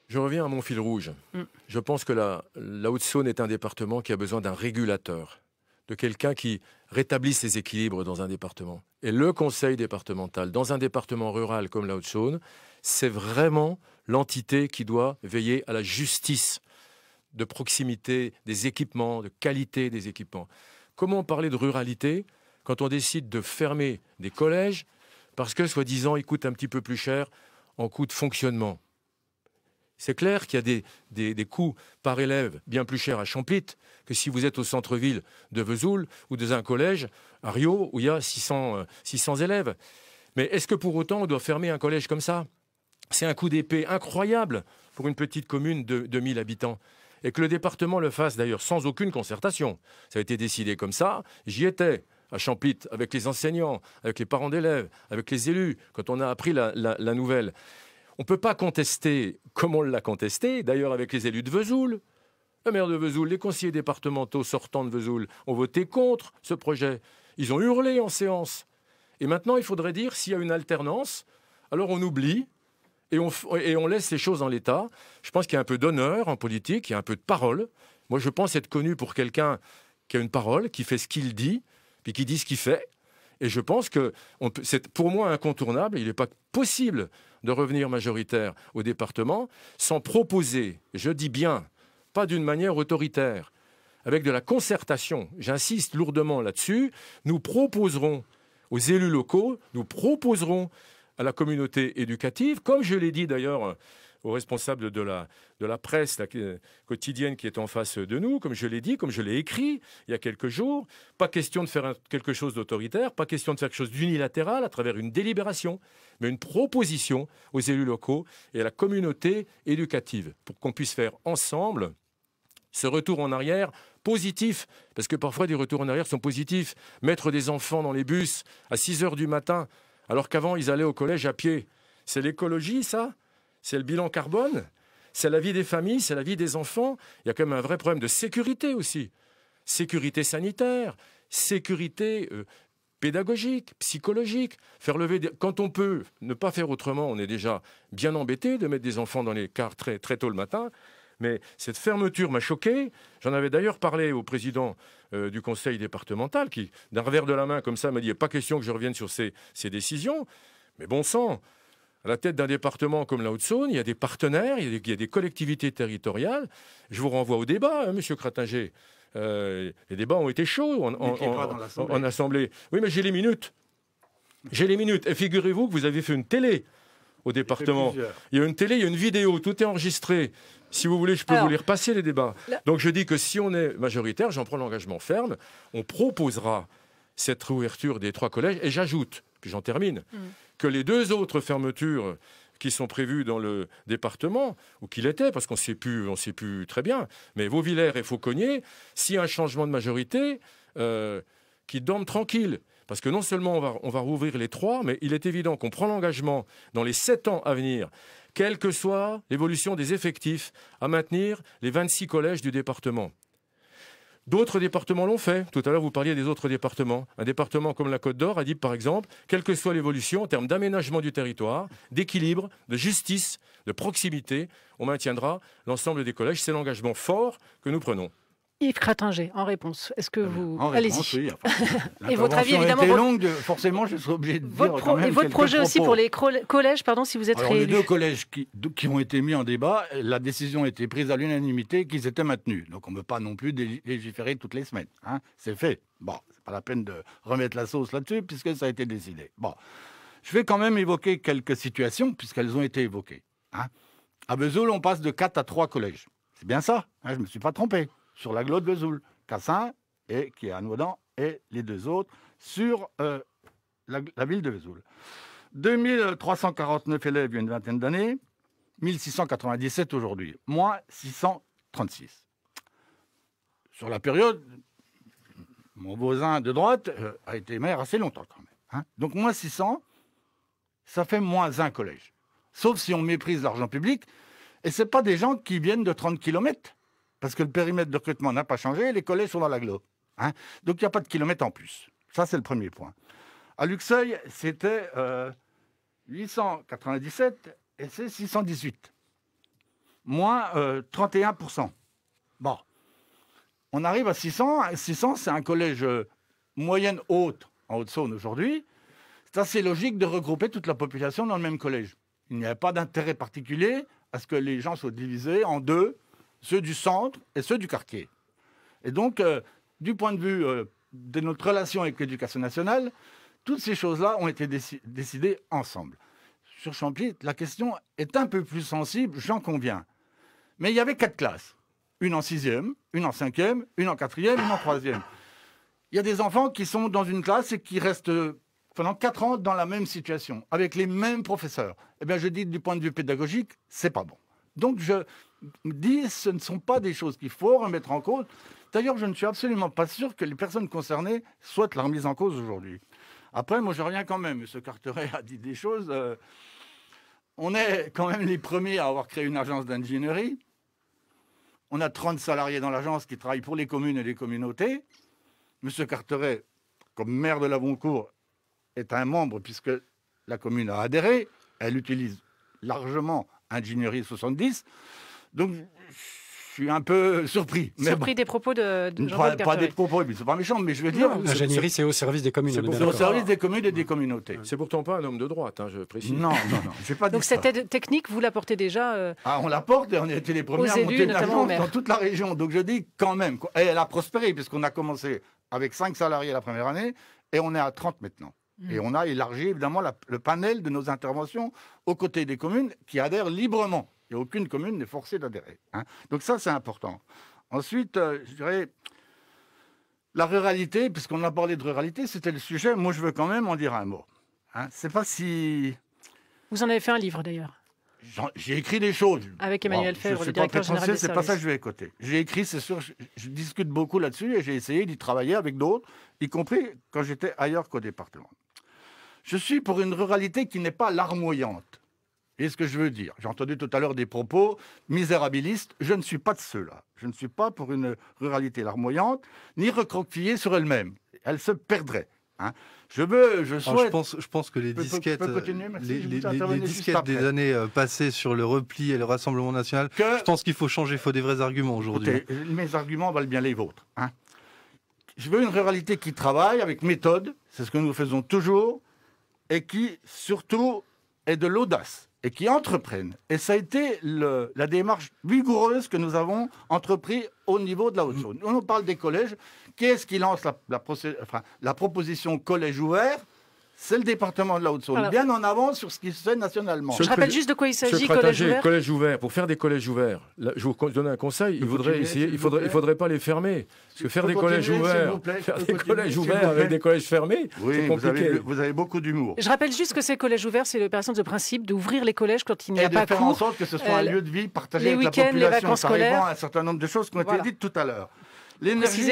Je reviens à mon fil rouge. Je pense que la Haute-Saône est un département qui a besoin d'un régulateur, de quelqu'un qui rétablisse les équilibres dans un département. Et le conseil départemental, dans un département rural comme la Haute-Saône, c'est vraiment l'entité qui doit veiller à la justice de proximité des équipements, de qualité des équipements. Comment parler de ruralité quand on décide de fermer des collèges parce que, soi-disant, ils coûtent un petit peu plus cher en coût de fonctionnement? C'est clair qu'il y a des coûts par élève bien plus chers à Champlit que si vous êtes au centre-ville de Vesoul ou dans un collège à Rio où il y a 600 élèves. Mais est-ce que pour autant on doit fermer un collège comme ça? C'est un coup d'épée incroyable pour une petite commune de 1000 habitants. Et que le département le fasse d'ailleurs sans aucune concertation. Ça a été décidé comme ça, j'y étais. À Champlit, avec les enseignants, avec les parents d'élèves, avec les élus, quand on a appris la nouvelle. On ne peut pas contester comme on l'a contesté, d'ailleurs avec les élus de Vesoul. Le maire de Vesoul, les conseillers départementaux sortants de Vesoul ont voté contre ce projet. Ils ont hurlé en séance. Et maintenant, il faudrait dire s'il y a une alternance, alors on oublie et on laisse les choses en l'état. Je pense qu'il y a un peu d'honneur en politique, il y a un peu de parole. Moi, je pense être connu pour quelqu'un qui a une parole, qui fait ce qu'il dit, puis qui dit ce qu'il fait. Et je pense que c'est pour moi incontournable. Il n'est pas possible de revenir majoritaire au département sans proposer, je dis bien, pas d'une manière autoritaire, avec de la concertation. J'insiste lourdement là-dessus. Nous proposerons aux élus locaux, nous proposerons à la communauté éducative, comme je l'ai dit d'ailleurs aux responsables de la presse quotidienne qui est en face de nous, comme je l'ai dit, comme je l'ai écrit il y a quelques jours. Pas question de faire quelque chose d'autoritaire, pas question de faire quelque chose d'unilatéral à travers une délibération, mais une proposition aux élus locaux et à la communauté éducative pour qu'on puisse faire ensemble ce retour en arrière positif, parce que parfois des retours en arrière sont positifs. Mettre des enfants dans les bus à 6 heures du matin, alors qu'avant ils allaient au collège à pied, c'est l'écologie ça? C'est le bilan carbone, c'est la vie des familles, c'est la vie des enfants. Il y a quand même un vrai problème de sécurité aussi. Sécurité sanitaire, sécurité pédagogique, psychologique. Faire lever quand on peut ne pas faire autrement, on est déjà bien embêté de mettre des enfants dans les cars très, très tôt le matin. Mais cette fermeture m'a choqué. J'en avais d'ailleurs parlé au président du conseil départemental qui, d'un revers de la main comme ça, m'a dit « il n'est pas question que je revienne sur ces décisions ». Mais bon sang, à la tête d'un département comme la Haute-Saône, il y a des partenaires, il y a des collectivités territoriales. Je vous renvoie au débat, monsieur Cratinger. Les débats ont été chauds en assemblée. Oui, mais j'ai les minutes. J'ai les minutes. Et figurez-vous que vous avez fait une télé au département. Il y a une télé, il y a une vidéo, tout est enregistré. Si vous voulez, je peux vous les repasser, les débats. Donc je dis que si on est majoritaire, j'en prends l'engagement ferme, on proposera cette réouverture des 3 collèges. Et j'ajoute, puis j'en termine, que les 2 autres fermetures qui sont prévues dans le département, ou qu'il était, parce qu'on ne sait plus très bien, mais Vauvillers et Fauconnier, s'il y a un changement de majorité, qu'ils dorment tranquilles. Parce que non seulement on va rouvrir les 3, mais il est évident qu'on prend l'engagement dans les 7 ans à venir, quelle que soit l'évolution des effectifs, à maintenir les 26 collèges du département. D'autres départements l'ont fait. Tout à l'heure, vous parliez des autres départements. Un département comme la Côte d'Or a dit, par exemple, quelle que soit l'évolution en termes d'aménagement du territoire, d'équilibre, de justice, de proximité, on maintiendra l'ensemble des collèges. C'est l'engagement fort que nous prenons. Yves Cratinger, en réponse, est-ce que vous... En réponse, oui. Et votre avis, évidemment... Était longue, forcément, je serai obligé de dire quand même et votre projet aussi pour les collèges, pardon, si vous êtes Alors, réélu. les 2 collèges qui ont été mis en débat, la décision a été prise à l'unanimité qu'ils étaient maintenus. Donc on ne peut pas non plus légiférer toutes les semaines. Hein. C'est fait. Bon, c'est pas la peine de remettre la sauce là-dessus puisque ça a été décidé. Bon, je vais quand même évoquer quelques situations puisqu'elles ont été évoquées. Hein. À Vesoul, on passe de 4 à 3 collèges. C'est bien ça. Hein, je ne me suis pas trompé. Sur l'agglo de Vesoul, Cassin, et qui est à Nouadans, et les 2 autres sur la ville de Vesoul. 2349 élèves il y a une vingtaine d'années, 1697 aujourd'hui, moins 636. Sur la période, mon voisin de droite a été maire assez longtemps quand même. Hein. Donc moins 600, ça fait moins 1 collège. Sauf si on méprise l'argent public, et ce n'est pas des gens qui viennent de 30 km. Parce que le périmètre de recrutement n'a pas changé, les collèges sont dans l'agglo. Hein. Donc il n'y a pas de kilomètres en plus. Ça, c'est le premier point. À Luxeuil, c'était 897 et c'est 618. Moins 31%. Bon. On arrive à 600. 600, c'est un collège moyenne haute en Haute-Saône aujourd'hui. C'est assez logique de regrouper toute la population dans le même collège. Il n'y avait pas d'intérêt particulier à ce que les gens soient divisés en 2, ceux du centre et ceux du quartier. Et donc, du point de vue de notre relation avec l'éducation nationale, toutes ces choses-là ont été décidées ensemble. Sur Champy, la question est un peu plus sensible, j'en conviens. Mais il y avait 4 classes. Une en 6e, une en 5e, une en 4e, une en 3e. Il y a des enfants qui sont dans une classe et qui restent pendant 4 ans dans la même situation, avec les mêmes professeurs. Eh bien, je dis du point de vue pédagogique, c'est pas bon. Donc, je dis, ce ne sont pas des choses qu'il faut remettre en cause. D'ailleurs, je ne suis absolument pas sûr que les personnes concernées souhaitent la remise en cause aujourd'hui. Après, moi, je reviens quand même. M. Carteret a dit des choses. On est quand même les premiers à avoir créé une agence d'ingénierie. On a 30 salariés dans l'agence qui travaillent pour les communes et les communautés. M. Carteret, comme maire de Lavoncourt, est un membre puisque la commune a adhéré. Elle utilise largement Ingénierie 70. Donc, je suis un peu surpris. Surpris des propos de Jean-Paul Carteret. Pas des propos, c'est pas méchant, mais je veux dire... L'ingénierie, c'est au service des communes. C'est au service des communes et des communautés. C'est pourtant pas un homme de droite, hein, je précise. Non, je n'ai pas dit Donc ça. cette aide technique, vous l'apportez déjà on l'apporte et on a été les premiers à monter une agence dans toute la région. Donc je dis quand même, et elle a prospéré, puisqu'on a commencé avec 5 salariés la première année, et on est à 30 maintenant. Et on a élargi évidemment le panel de nos interventions aux côtés des communes qui adhèrent librement. Et aucune commune n'est forcée d'adhérer. Hein. Donc ça, c'est important. Ensuite, je dirais, la ruralité, puisqu'on a parlé de ruralité, c'était le sujet. Moi, je veux quand même en dire un mot. Hein. C'est pas si... Vous en avez fait un livre, d'ailleurs. J'ai écrit des choses. Avec Emmanuel Febvre, le directeur général des services. C'est pas ça que je vais écouter. J'ai écrit, c'est sûr, je discute beaucoup là-dessus et j'ai essayé d'y travailler avec d'autres, y compris quand j'étais ailleurs qu'au département. Je suis pour une ruralité qui n'est pas larmoyante. Et ce que je veux dire, j'ai entendu tout à l'heure des propos misérabilistes, je ne suis pas de ceux-là. Je ne suis pas pour une ruralité larmoyante, ni recroquevillée sur elle-même. Elle se perdrait. Hein. Je pense que les disquettes, les disquettes des années passées sur le repli et le Rassemblement national, je pense qu'il faut changer, il faut des vrais arguments aujourd'hui. Écoutez, mes arguments valent bien les vôtres. Hein. Je veux une ruralité qui travaille avec méthode, c'est ce que nous faisons toujours, et qui, surtout, ait de l'audace, et qui entreprenne. Et ça a été la démarche vigoureuse que nous avons entrepris au niveau de la Haute-Saône. On parle des collèges. Qui est-ce qui lance la proposition collège ouvert? C'est le département de la Haute-Saône, bien en avance sur ce qui se fait nationalement. Je rappelle juste de quoi il s'agit, collège ouvert. Pour faire des collèges ouverts, là, je vous donne un conseil, il faudrait pas les fermer. Parce que faire des collèges ouverts, avec des collèges fermés, c'est compliqué. Vous avez beaucoup d'humour. Je rappelle juste que ces collèges ouverts, c'est l'opération de principe d'ouvrir les collèges quand il n'y a pas cours. Et de faire en sorte que ce soit un lieu de vie partagé avec la population. Les vacances scolaires. Un certain nombre de choses qui ont été dites tout à l'heure. L'énergie,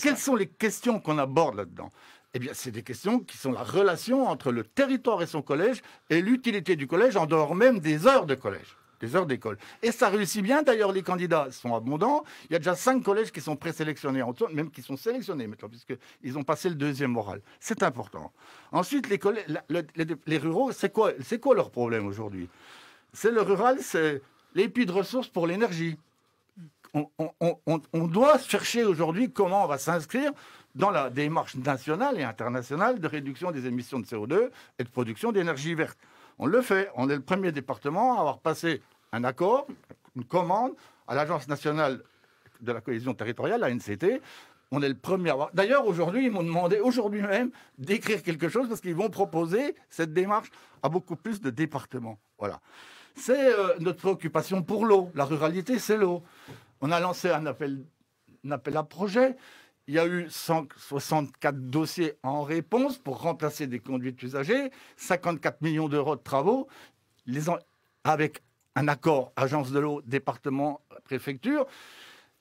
quelles sont les questions qu'on aborde là-dedans? Eh bien, c'est des questions qui sont la relation entre le territoire et son collège et l'utilité du collège en dehors même des heures de collège. les heures d'école. Et ça réussit bien, d'ailleurs, les candidats sont abondants. Il y a déjà 5 collèges qui sont présélectionnés en Haute-Saône, même qui sont sélectionnés maintenant, puisqu'ils ont passé le 2e oral. C'est important. Ensuite, les ruraux, c'est quoi leur problème aujourd'hui? C'est le rural, c'est les puits de ressources pour l'énergie. On doit chercher aujourd'hui comment on va s'inscrire dans la démarche nationale et internationale de réduction des émissions de CO2 et de production d'énergie verte. On le fait. On est le premier département à avoir passé un accord, une commande à l'Agence nationale de la cohésion territoriale, la NCT. On est le premier à avoir... D'ailleurs, aujourd'hui, ils m'ont demandé, aujourd'hui même, d'écrire quelque chose parce qu'ils vont proposer cette démarche à beaucoup plus de départements. Voilà. C'est notre préoccupation pour l'eau. La ruralité, c'est l'eau. On a lancé un appel à projet. Il y a eu 164 dossiers en réponse pour remplacer des conduites usagées, 54 millions d'euros de travaux, avec un accord agence de l'eau, département, préfecture.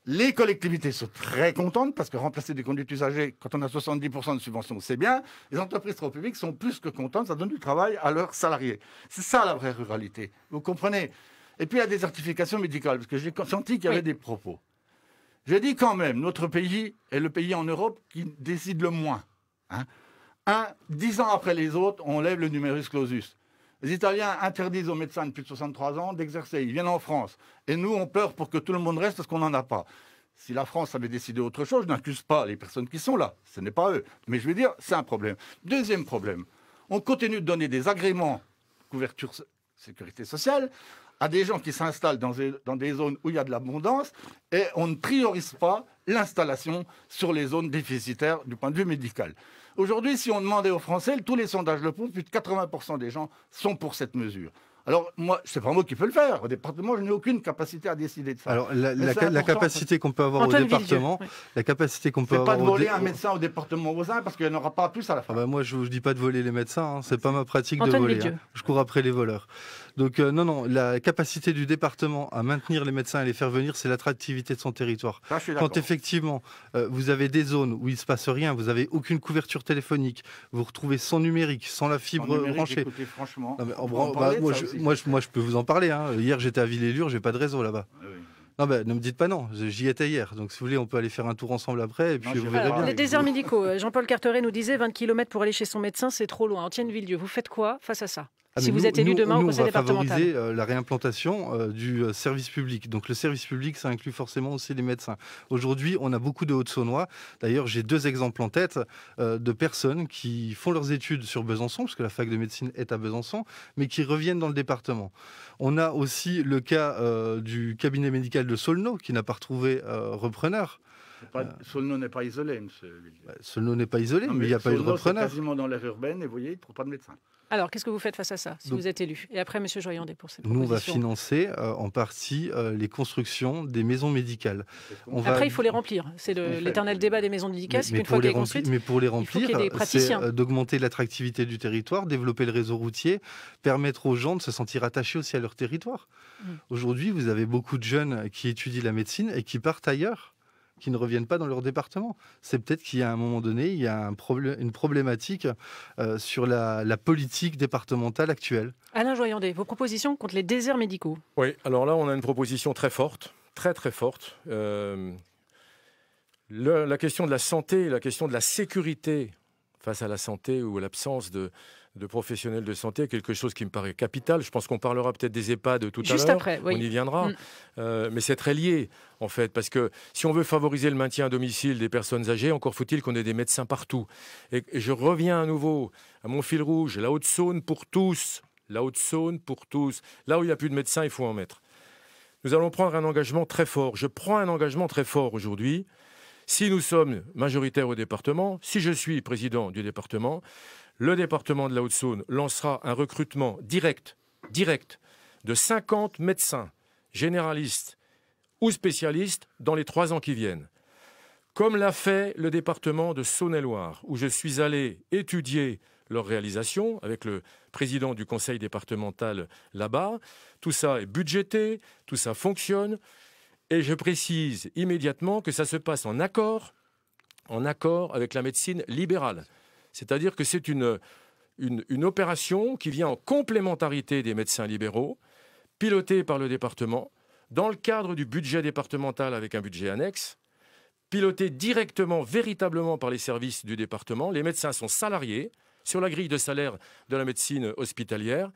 Les collectivités sont très contentes parce que remplacer des conduites usagées, quand on a 70% de subventions, c'est bien. Les entreprises trop publiques sont plus que contentes, ça donne du travail à leurs salariés. C'est ça la vraie ruralité, vous comprenez? Et puis il y a des certifications médicales, parce que j'ai senti qu'il y avait des propos. J'ai dit quand même, notre pays est le pays en Europe qui décide le moins. 10 ans après les autres, on lève le numerus clausus. Les Italiens interdisent aux médecins de plus de 63 ans d'exercer. Ils viennent en France. Et nous, on pleure pour que tout le monde reste parce qu'on n'en a pas. Si la France avait décidé autre chose, je n'accuse pas les personnes qui sont là. Ce n'est pas eux. Mais je veux dire, c'est un problème. Deuxième problème, on continue de donner des agréments couverture sécurité sociale à des gens qui s'installent dans des zones où il y a de l'abondance et on ne priorise pas l'installation sur les zones déficitaires du point de vue médical. Aujourd'hui, si on demandait aux Français, tous les sondages le prouvent, plus de 80% des gens sont pour cette mesure. Alors, moi, c'est pas moi qui peux le faire. Au département, je n'ai aucune capacité à décider de ça. Alors, la capacité qu'on peut avoir Antoine au département, Villedieu, la capacité qu'on peut c'est avoir pas de voler un médecin au département voisin parce qu'il n'y en aura pas plus à la fin. moi, je ne dis pas de voler les médecins, c'est pas ma pratique de Antoine voler. Villedieu. Je cours après les voleurs. Donc, non, la capacité du département à maintenir les médecins et les faire venir, c'est l'attractivité de son territoire. Ça, je suis d'accord. Quand effectivement, vous avez des zones où il ne se passe rien, vous n'avez aucune couverture téléphonique, vous retrouvez sans numérique, sans la fibre branchée. Écoutez, franchement, Non, mais moi, je peux vous en parler. Hier, j'étais à Villélure, j'ai pas de réseau là-bas. Oui. Non, ne me dites pas non, j'y étais hier. Donc, si vous voulez, on peut aller faire un tour ensemble après. Et puis, vous verrez Alors, bien. les déserts médicaux, Jean-Paul Carteret nous disait 20 km pour aller chez son médecin, c'est trop loin. Antoine Villedieu, vous faites quoi face à ça? Si vous êtes élu demain au conseil départemental. On va favoriser la réimplantation du service public. Donc le service public, ça inclut forcément aussi les médecins. Aujourd'hui, on a beaucoup de Hauts-de-Saônois. D'ailleurs, j'ai 2 exemples en tête de personnes qui font leurs études sur Besançon, parce que la fac de médecine est à Besançon, mais qui reviennent dans le département. On a aussi le cas du cabinet médical de Saulnot, qui n'a pas retrouvé repreneur. Saulnot n'est pas isolé, monsieur Villedieu. Saulnot n'est pas isolé, mais il n'y a pas eu de Saulnot, repreneur. c'est quasiment dans l'aire urbaine, et vous voyez, il ne trouve pas de médecin. Alors, qu'est-ce que vous faites face à ça, si vous êtes élu? Et après, M. Joyandet, pour cette proposition. Nous, on va financer en partie les constructions des maisons médicales. Après, il faut les remplir. C'est l'éternel débat des maisons médicales. C'est qu'une fois qu'elle est construite, mais pour les remplir, c'est d'augmenter l'attractivité du territoire, développer le réseau routier, permettre aux gens de se sentir attachés aussi à leur territoire. Aujourd'hui, vous avez beaucoup de jeunes qui étudient la médecine et qui partent ailleurs, qui ne reviennent pas dans leur département. C'est peut-être qu'il y a un moment donné, il y a une problématique sur la politique départementale actuelle. Alain Joyandet, vos propositions contre les déserts médicaux? Oui, alors là, on a une proposition très forte, très très forte. La question de la santé, la question de la sécurité face à la santé ou à l'absence de professionnels de santé, quelque chose qui me paraît capital. Je pense qu'on parlera peut-être des EHPAD tout à l'heure. Juste après, oui. On y viendra. Mais c'est très lié, en fait, parce que si on veut favoriser le maintien à domicile des personnes âgées, encore faut-il qu'on ait des médecins partout. Et je reviens à nouveau à mon fil rouge, la Haute-Saône pour tous. La Haute-Saône pour tous. Là où il n'y a plus de médecins, il faut en mettre. Nous allons prendre un engagement très fort. Je prends un engagement très fort aujourd'hui. Si nous sommes majoritaires au département, si je suis président du département, le département de la Haute-Saône lancera un recrutement direct de 50 médecins généralistes ou spécialistes dans les 3 ans qui viennent. Comme l'a fait le département de Saône-et-Loire, où je suis allé étudier leur réalisation avec le président du conseil départemental là-bas. Tout ça est budgété, tout ça fonctionne. Et je précise immédiatement que ça se passe en accord avec la médecine libérale. C'est-à-dire que c'est une opération qui vient en complémentarité des médecins libéraux, piloté par le département, dans le cadre du budget départemental avec un budget annexe, piloté directement, véritablement par les services du département. Les médecins sont salariés sur la grille de salaire de la médecine hospitalière.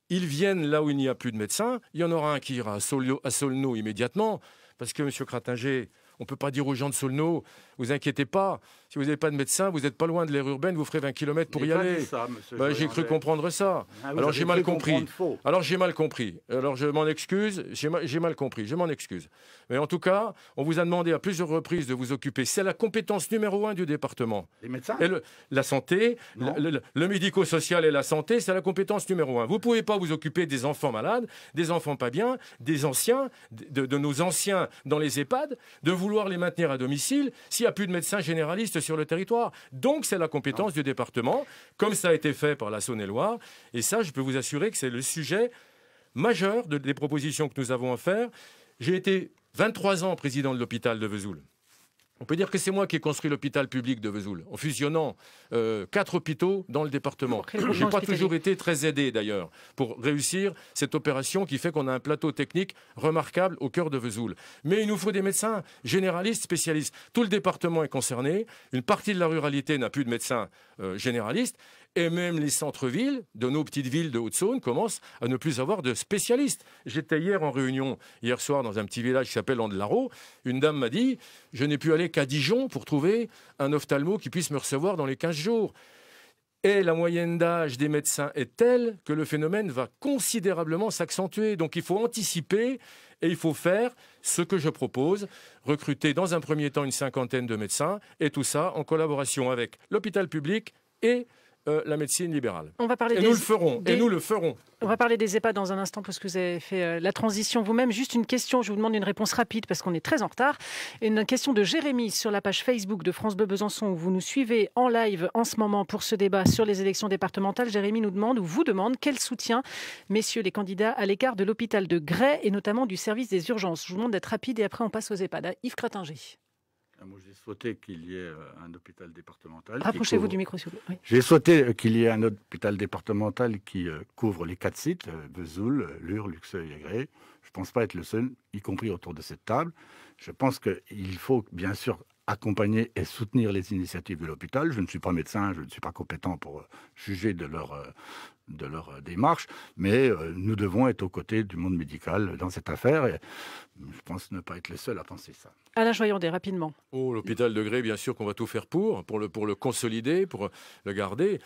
Ils viennent là où il n'y a plus de médecins. Il y en aura un qui ira à Saulneau immédiatement, parce que, M. Cratinger, on ne peut pas dire aux gens de Saulneau, vous inquiétez pas, si vous n'avez pas de médecin, vous n'êtes pas loin de l'aire urbaine, vous ferez 20 km pour y aller. J'ai cru comprendre ça. Alors j'ai mal compris. Alors je m'en excuse, j'ai mal compris, je m'en excuse. Mais en tout cas, on vous a demandé à plusieurs reprises de vous occuper. C'est la compétence numéro 1 du département. Les médecins et la santé, le médico-social et la santé, c'est la compétence numéro 1. Vous ne pouvez pas vous occuper des enfants malades, des enfants pas bien, des anciens, de nos anciens dans les EHPAD, de vouloir les maintenir à domicile s'il n'y a plus de médecins généralistes sur le territoire. Donc c'est la compétence du département, comme ça a été fait par la Saône-et-Loire. Et ça, je peux vous assurer que c'est le sujet majeur des propositions que nous avons à faire. J'ai été 23 ans président de l'hôpital de Vesoul. On peut dire que c'est moi qui ai construit l'hôpital public de Vesoul, en fusionnant 4 hôpitaux dans le département. Je n'ai pas toujours été très aidé, d'ailleurs, pour réussir cette opération qui fait qu'on a un plateau technique remarquable au cœur de Vesoul. Mais il nous faut des médecins généralistes, spécialistes. Tout le département est concerné. Une partie de la ruralité n'a plus de médecins généralistes. Et même les centres-villes de nos petites villes de Haute-Saône commencent à ne plus avoir de spécialistes. J'étais hier en réunion, hier soir, dans un petit village qui s'appelle Andelaro. Une dame m'a dit « Je n'ai pu aller qu'à Dijon pour trouver un ophtalmo qui puisse me recevoir dans les 15 jours. » Et la moyenne d'âge des médecins est telle que le phénomène va considérablement s'accentuer. Donc il faut anticiper et il faut faire ce que je propose, recruter dans un premier temps une 50aine de médecins, et tout ça en collaboration avec l'hôpital public et la médecine libérale. On va parler nous le ferons. On va parler des EHPAD dans un instant parce que vous avez fait la transition vous-même. Juste une question, je vous demande une réponse rapide parce qu'on est très en retard. Une question de Jérémy sur la page Facebook de France Bleu Besançon où vous nous suivez en live en ce moment pour ce débat sur les élections départementales. Jérémy nous demande ou vous demande quel soutien, messieurs les candidats, à l'égard de l'hôpital de Gray et notamment du service des urgences. Je vous demande d'être rapide et après on passe aux EHPAD. Yves Cratinger. Moi, j'ai souhaité qu'il y ait un hôpital départemental. Rapprochez-vous du micro, s'il vous plaît. Oui. J'ai souhaité qu'il y ait un hôpital départemental qui couvre les 4 sites, Vesoul, Lure, Luxeuil et Gray. Je ne pense pas être le seul, y compris autour de cette table. Je pense qu'il faut bien sûr accompagner et soutenir les initiatives de l'hôpital. Je ne suis pas médecin, je ne suis pas compétent pour juger de leur démarche, mais nous devons être aux côtés du monde médical dans cette affaire et je pense ne pas être les seuls à penser ça. Alain Joyandet, rapidement. L'hôpital de Gray, bien sûr qu'on va tout faire pour le consolider, pour le garder.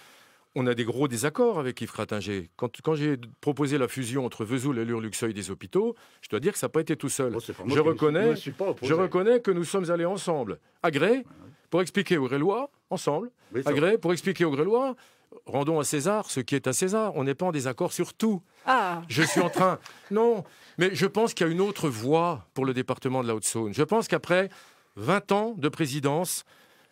On a des gros désaccords avec Yves Cratinger. Quand j'ai proposé la fusion entre Vesoul et Lure-Luxeuil des hôpitaux, je dois dire que ça n'a pas été tout seul. Je reconnais que nous sommes allés ensemble à Gray pour expliquer aux Grélois, ensemble, à Gray pour expliquer aux Grélois, rendons à César ce qui est à César. On n'est pas en désaccord sur tout. Je suis en train... Non, mais je pense qu'il y a une autre voie pour le département de la Haute-Saône. Je pense qu'après 20 ans de présidence,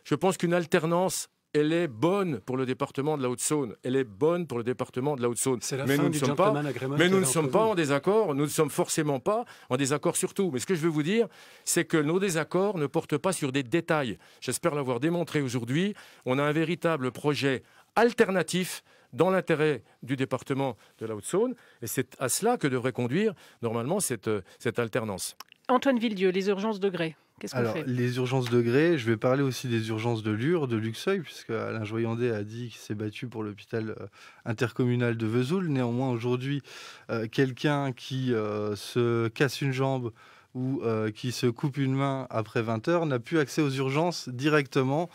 je pense qu'une alternance, elle est bonne pour le département de la Haute-Saône. Elle est bonne pour le département de la Haute-Saône. Mais nous ne sommes pas en désaccord. Nous ne sommes forcément pas en désaccord sur tout. Mais ce que je veux vous dire, c'est que nos désaccords ne portent pas sur des détails. J'espère l'avoir démontré aujourd'hui. On a un véritable projet alternatif dans l'intérêt du département de la Haute-Saône. Et c'est à cela que devrait conduire normalement cette alternance. Antoine Villedieu, les urgences de Gray. Qu'est-ce qu'on fait ? Les urgences de Gray, je vais parler aussi des urgences de Lure, de Luxeuil, puisque Alain Joyandet a dit qu'il s'est battu pour l'hôpital intercommunal de Vesoul. Néanmoins, aujourd'hui, quelqu'un qui se casse une jambe ou qui se coupe une main après 20 heures n'a plus accès aux urgences directement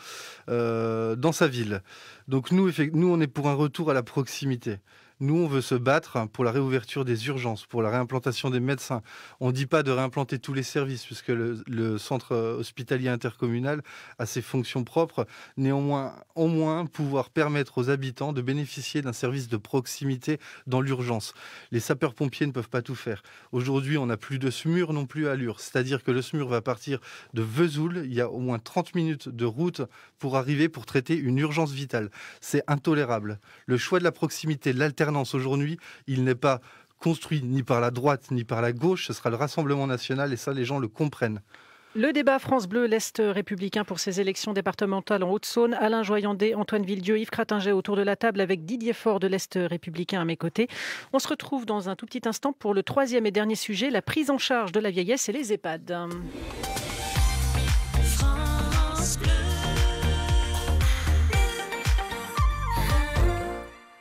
dans sa ville. Donc nous, on est pour un retour à la proximité. Nous, on veut se battre pour la réouverture des urgences, pour la réimplantation des médecins. On ne dit pas de réimplanter tous les services, puisque le centre hospitalier intercommunal a ses fonctions propres. Néanmoins, au moins, pouvoir permettre aux habitants de bénéficier d'un service de proximité dans l'urgence. Les sapeurs-pompiers ne peuvent pas tout faire. Aujourd'hui, on n'a plus de SMUR non plus à Lure. C'est-à-dire que le SMUR va partir de Vesoul. Il y a au moins 30 minutes de route pour arriver pour traiter une urgence vitale. C'est intolérable. Le choix de la proximité, de l'alternance, aujourd'hui, il n'est pas construit ni par la droite ni par la gauche, ce sera le Rassemblement national et ça, les gens le comprennent. Le débat France Bleu, l'Est républicain pour ces élections départementales en Haute-Saône. Alain Joyandet, Antoine Villedieu, Yves Cratinget autour de la table avec Didier Faure de l'Est républicain à mes côtés. On se retrouve dans un tout petit instant pour le troisième et dernier sujet, la prise en charge de la vieillesse et les EHPAD.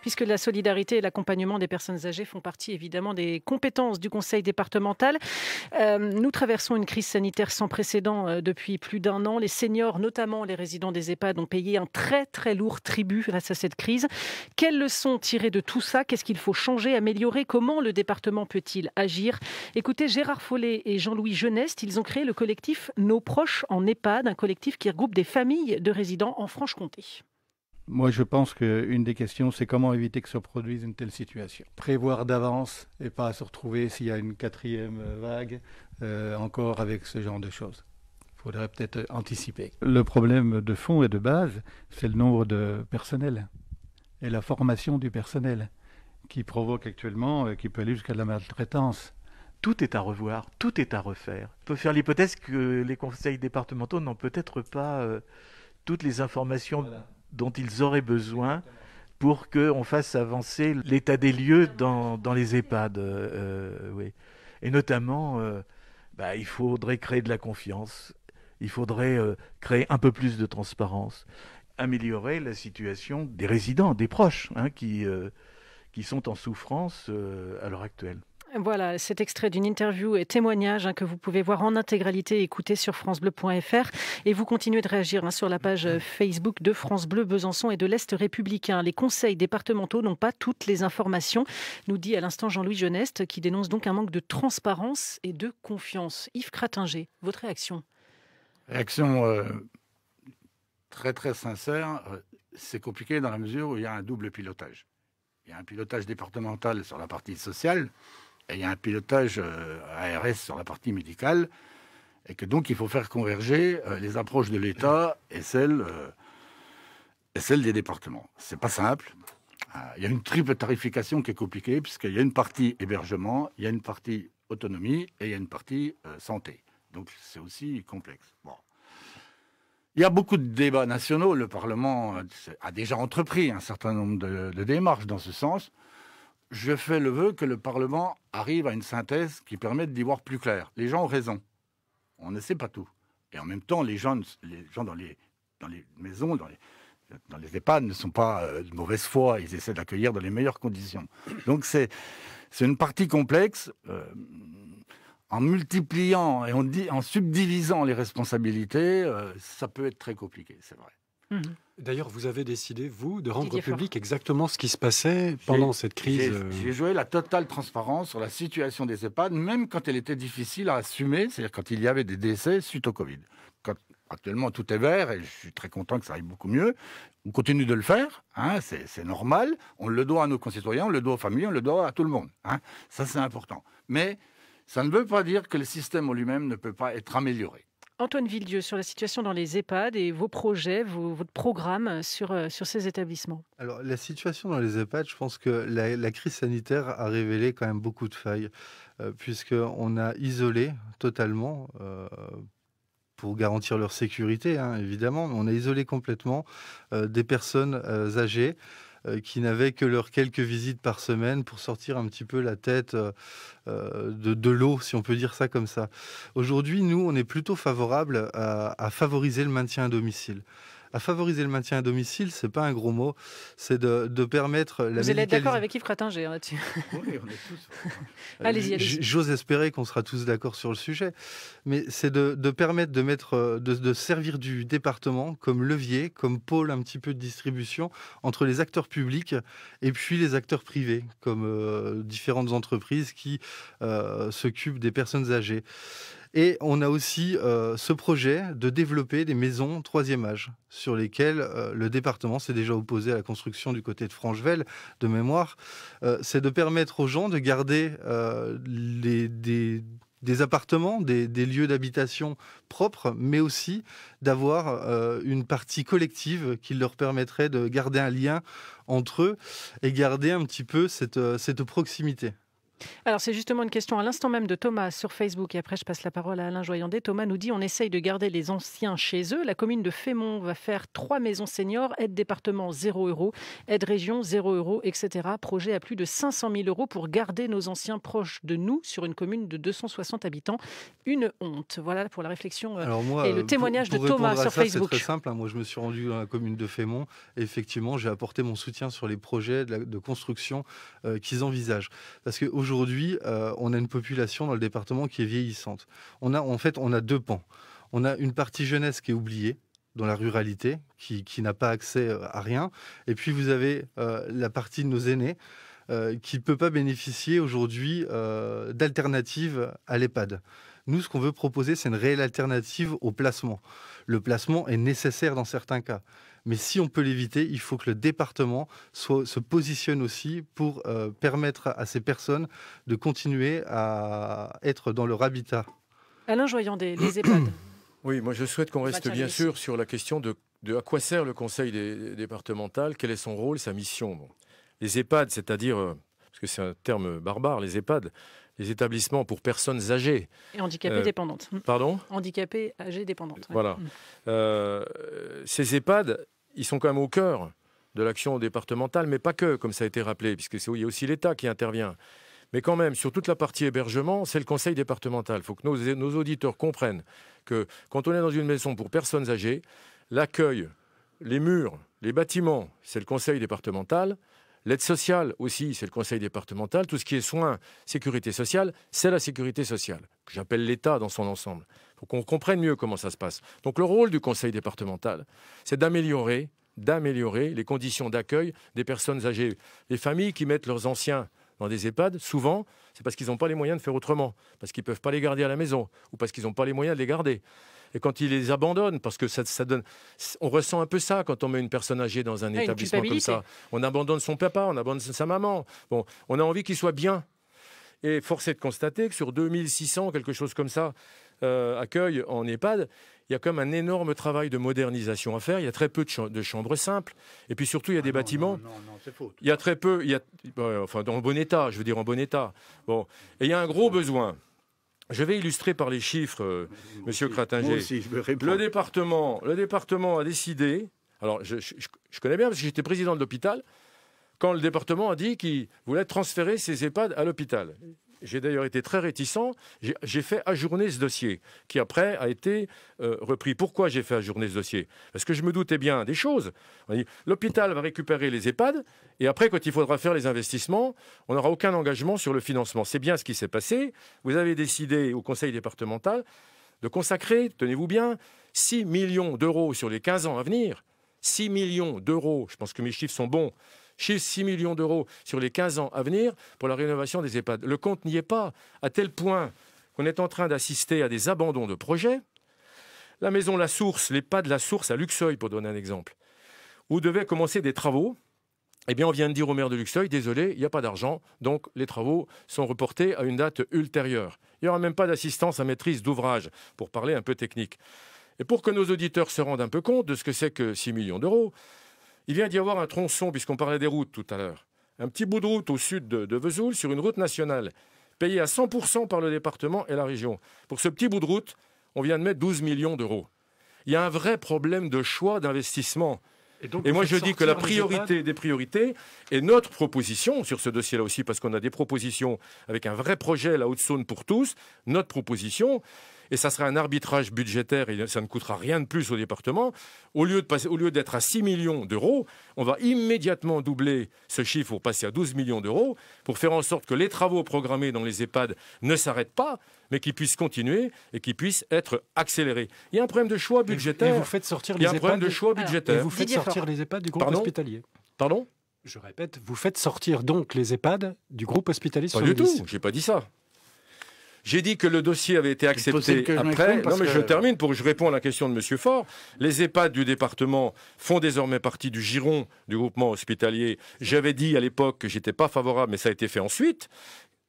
Puisque la solidarité et l'accompagnement des personnes âgées font partie évidemment des compétences du Conseil départemental. Nous traversons une crise sanitaire sans précédent depuis plus d'un an. Les seniors, notamment les résidents des EHPAD, ont payé un très très lourd tribut face à cette crise. Quelles leçons tirer de tout ça? Qu'est-ce qu'il faut changer, améliorer? Comment le département peut-il agir? Écoutez, Gérard Follet et Jean-Louis Genest, ils ont créé le collectif Nos proches en EHPAD, un collectif qui regroupe des familles de résidents en Franche-Comté. Moi, je pense qu'une des questions, c'est comment éviter que se produise une telle situation. Prévoir d'avance et pas se retrouver s'il y a une quatrième vague encore avec ce genre de choses. Il faudrait peut-être anticiper. Le problème de fond et de base, c'est le nombre de personnel et la formation du personnel qui provoque actuellement, qui peut aller jusqu'à de la maltraitance. Tout est à revoir, tout est à refaire. On peut faire l'hypothèse que les conseils départementaux n'ont peut-être pas toutes les informations dont ils auraient besoin pour qu'on fasse avancer l'état des lieux dans les EHPAD. Oui. Et notamment, il faudrait créer de la confiance, il faudrait créer un peu plus de transparence, améliorer la situation des résidents, des proches, qui sont en souffrance à l'heure actuelle. Voilà, cet extrait d'une interview et témoignage que vous pouvez voir en intégralité et écouter sur francebleu.fr. Et vous continuez de réagir sur la page Facebook de France Bleu Besançon et de l'Est républicain. Les conseils départementaux n'ont pas toutes les informations, nous dit à l'instant Jean-Louis Genest, qui dénonce donc un manque de transparence et de confiance. Yves Cratinget, votre réaction? Réaction très très sincère. C'est compliqué dans la mesure où il y a un double pilotage. Il y a un pilotage départemental sur la partie sociale, et il y a un pilotage ARS sur la partie médicale, et que donc il faut faire converger les approches de l'État et celles des départements. C'est pas simple. Il y a une triple tarification qui est compliquée, puisqu'il y a une partie hébergement, il y a une partie autonomie et il y a une partie santé. Donc c'est aussi complexe. Bon. Il y a beaucoup de débats nationaux. Le Parlement a déjà entrepris un certain nombre de démarches dans ce sens. Je fais le vœu que le Parlement arrive à une synthèse qui permette d'y voir plus clair. Les gens ont raison. On ne sait pas tout. Et en même temps, les gens dans les maisons, dans les EHPAD ne sont pas de mauvaise foi. Ils essaient d'accueillir dans les meilleures conditions. Donc c'est une partie complexe. En multipliant et en subdivisant les responsabilités, ça peut être très compliqué, c'est vrai. Mmh. D'ailleurs, vous avez décidé, vous, de rendre public exactement ce qui se passait pendant cette crise. J'ai joué la totale transparence sur la situation des EHPAD, même quand elle était difficile à assumer, c'est-à-dire quand il y avait des décès suite au Covid. Actuellement, tout est vert et je suis très content que ça aille beaucoup mieux. On continue de le faire, c'est normal. On le doit à nos concitoyens, on le doit aux familles, on le doit à tout le monde. Ça, c'est important. Mais ça ne veut pas dire que le système en lui-même ne peut pas être amélioré. Antoine Villedieu, sur la situation dans les EHPAD et vos projets, votre programme sur ces établissements. Alors, la situation dans les EHPAD, je pense que la crise sanitaire a révélé quand même beaucoup de failles, puisqu'on a isolé totalement, pour garantir leur sécurité, évidemment, mais on a isolé complètement des personnes âgées, qui n'avaient que leurs quelques visites par semaine pour sortir un petit peu la tête de l'eau, si on peut dire ça comme ça. Aujourd'hui, nous, on est plutôt favorable à favoriser le maintien à domicile. À favoriser le maintien à domicile, c'est pas un gros mot, c'est de permettre la Vous allez être d'accord avec Yves Cratinget là-dessus. Oui, on est tous. Allez-y. J'ose espérer qu'on sera tous d'accord sur le sujet, mais c'est de permettre de servir du département comme levier, comme pôle un petit peu de distribution entre les acteurs publics et puis les acteurs privés, comme différentes entreprises qui s'occupent des personnes âgées. Et on a aussi ce projet de développer des maisons troisième âge, sur lesquelles le département s'est déjà opposé à la construction du côté de Franchevel, de mémoire. C'est de permettre aux gens de garder des appartements, des lieux d'habitation propres, mais aussi d'avoir une partie collective qui leur permettrait de garder un lien entre eux et garder un petit peu cette proximité. Alors, c'est justement une question à l'instant même de Thomas sur Facebook. Et après, je passe la parole à Alain Joyandet. Thomas nous dit, on essaye de garder les anciens chez eux. La commune de Fémont va faire 3 maisons seniors. Aide département, 0 €. Aide région, 0 €, etc. Projet à plus de 500 000 € pour garder nos anciens proches de nous sur une commune de 260 habitants. Une honte. Voilà pour la réflexion et le témoignage pour de Thomas sur Facebook. C'est très simple. Moi, je me suis rendu dans la commune de Fémont. Et effectivement, j'ai apporté mon soutien sur les projets de construction qu'ils envisagent. Parce qu'aujourd'hui, on a une population dans le département qui est vieillissante. On a 2 pans. On a une partie jeunesse qui est oubliée dans la ruralité, qui n'a pas accès à rien. Et puis vous avez la partie de nos aînés qui ne peut pas bénéficier aujourd'hui d'alternatives à l'EHPAD. Nous, ce qu'on veut proposer, c'est une réelle alternative au placement. Le placement est nécessaire dans certains cas. Mais si on peut l'éviter, il faut que le département se positionne aussi pour permettre à ces personnes de continuer à être dans leur habitat. Alain Joyandet, les EHPAD. Oui, moi je souhaite qu'on reste bien sûr sur la question de à quoi sert le conseil départemental, quel est son rôle, sa mission. Bon. Les EHPAD, c'est-à-dire, parce que c'est un terme barbare, les EHPAD, les établissements pour personnes âgées. Et handicapées dépendantes. Pardon ? Handicapées, âgées, dépendantes. Voilà. Ces EHPAD, ils sont quand même au cœur de l'action départementale, mais pas que, comme ça a été rappelé, puisqu'il y a aussi l'État qui intervient. Mais quand même, sur toute la partie hébergement, c'est le conseil départemental. Il faut que nos auditeurs comprennent que quand on est dans une maison pour personnes âgées, l'accueil, les murs, les bâtiments, c'est le conseil départemental. L'aide sociale aussi, c'est le conseil départemental. Tout ce qui est soins, sécurité sociale, c'est la sécurité sociale, que j'appelle l'État dans son ensemble. Il faut qu'on comprenne mieux comment ça se passe. Donc le rôle du conseil départemental, c'est d'améliorer les conditions d'accueil des personnes âgées. Les familles qui mettent leurs anciens dans des EHPAD, souvent, c'est parce qu'ils n'ont pas les moyens de faire autrement, parce qu'ils ne peuvent pas les garder à la maison, ou parce qu'ils n'ont pas les moyens de les garder. Et quand ils les abandonnent, parce que ça donne... On ressent un peu ça quand on met une personne âgée dans un établissement comme ça. On abandonne son papa, on abandonne sa maman. Bon, on a envie qu'il soit bien. Et force est de constater que sur 2600, quelque chose comme ça, accueil en EHPAD, il y a quand même un énorme travail de modernisation à faire. Il y a très peu de chambres simples. Et puis surtout, il y a des bâtiments... Non, c'est faux. Il y a très peu... enfin, en bon état, je veux dire en bon état. Bon. Et il y a un gros besoin... Je vais illustrer par les chiffres, Monsieur Cratinger. Le département a décidé, alors je connais bien parce que j'étais président de l'hôpital, quand le département a dit qu'il voulait transférer ses EHPAD à l'hôpital. J'ai d'ailleurs été très réticent. J'ai fait ajourner ce dossier, qui après a été repris. Pourquoi j'ai fait ajourner ce dossier ? Parce que je me doutais bien des choses. On a dit, l'hôpital va récupérer les EHPAD, et après, quand il faudra faire les investissements, on n'aura aucun engagement sur le financement. C'est bien ce qui s'est passé. Vous avez décidé au conseil départemental de consacrer, tenez-vous bien, 6 millions d'euros sur les 15 ans à venir. 6 millions d'euros, je pense que mes chiffres sont bons. 6 millions d'euros sur les 15 ans à venir pour la rénovation des EHPAD. Le compte n'y est pas, à tel point qu'on est en train d'assister à des abandons de projets. La maison La Source, l'EHPAD La Source à Luxeuil, pour donner un exemple, où devaient commencer des travaux. Eh bien, on vient de dire au maire de Luxeuil, désolé, il n'y a pas d'argent, donc les travaux sont reportés à une date ultérieure. Il n'y aura même pas d'assistance à maîtrise d'ouvrage, pour parler un peu technique. Et pour que nos auditeurs se rendent un peu compte de ce que c'est que 6 millions d'euros, il vient d'y avoir un tronçon, puisqu'on parlait des routes tout à l'heure. Un petit bout de route au sud de Vesoul, sur une route nationale, payé à 100% par le département et la région. Pour ce petit bout de route, on vient de mettre 12 millions d'euros. Il y a un vrai problème de choix d'investissement. Et moi, je dis que la priorité des priorités, et notre proposition sur ce dossier-là aussi, parce qu'on a des propositions avec un vrai projet, la Haute-Saône pour tous, notre proposition, et ça sera un arbitrage budgétaire, et ça ne coûtera rien de plus au département, au lieu d'être à 6 millions d'euros, on va immédiatement doubler ce chiffre pour passer à 12 millions d'euros, pour faire en sorte que les travaux programmés dans les EHPAD ne s'arrêtent pas, mais qu'ils puissent continuer et qu'ils puissent être accélérés. Il y a un problème de choix budgétaire. Et vous faites sortir les EHPAD. Il y a un problème de choix budgétaire. Et vous faites sortir les EHPAD du groupe hospitalier. Pardon ? Je répète, vous faites sortir donc les EHPAD du groupe hospitalier. Pas du tout, j'ai pas dit ça. J'ai dit que le dossier avait été accepté après. Non, mais je termine pour que je réponde à la question de M. Faure. Les EHPAD du département font désormais partie du giron du groupement hospitalier. J'avais dit à l'époque que j'étais pas favorable, mais ça a été fait ensuite.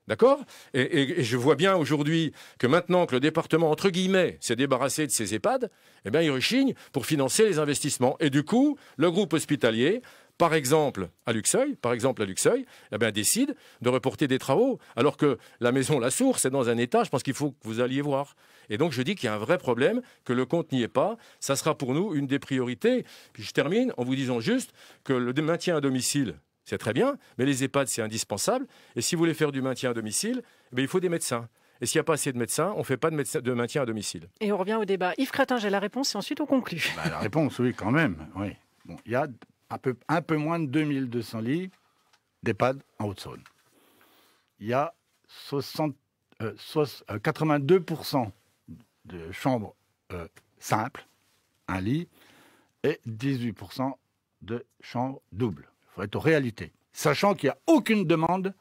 D'accord ? Et je vois bien aujourd'hui que maintenant que le département, entre guillemets, s'est débarrassé de ses EHPAD, eh bien, il rechigne pour financer les investissements. Et du coup, le groupe hospitalier par exemple à Luxeuil, eh bien, décide de reporter des travaux, alors que la maison La Source est dans un état, je pense qu'il faut que vous alliez voir. Et donc je dis qu'il y a un vrai problème, que le compte n'y est pas. Ça sera pour nous une des priorités. Puis je termine en vous disant juste que le maintien à domicile, c'est très bien, mais les EHPAD, c'est indispensable. Et si vous voulez faire du maintien à domicile, eh bien, il faut des médecins. Et s'il n'y a pas assez de médecins, on ne fait pas de maintien à domicile. Et on revient au débat. Yves Crétin, j'ai la réponse et ensuite on conclut. La réponse, oui, quand même. Oui. Bon, il y a un peu moins de 2200 lits d'EHPAD en Haute-Saône. Il y a 82% de chambres simples, un lit, et 18% de chambres doubles. Il faut être aux réalités. Sachant qu'il n'y a aucune demande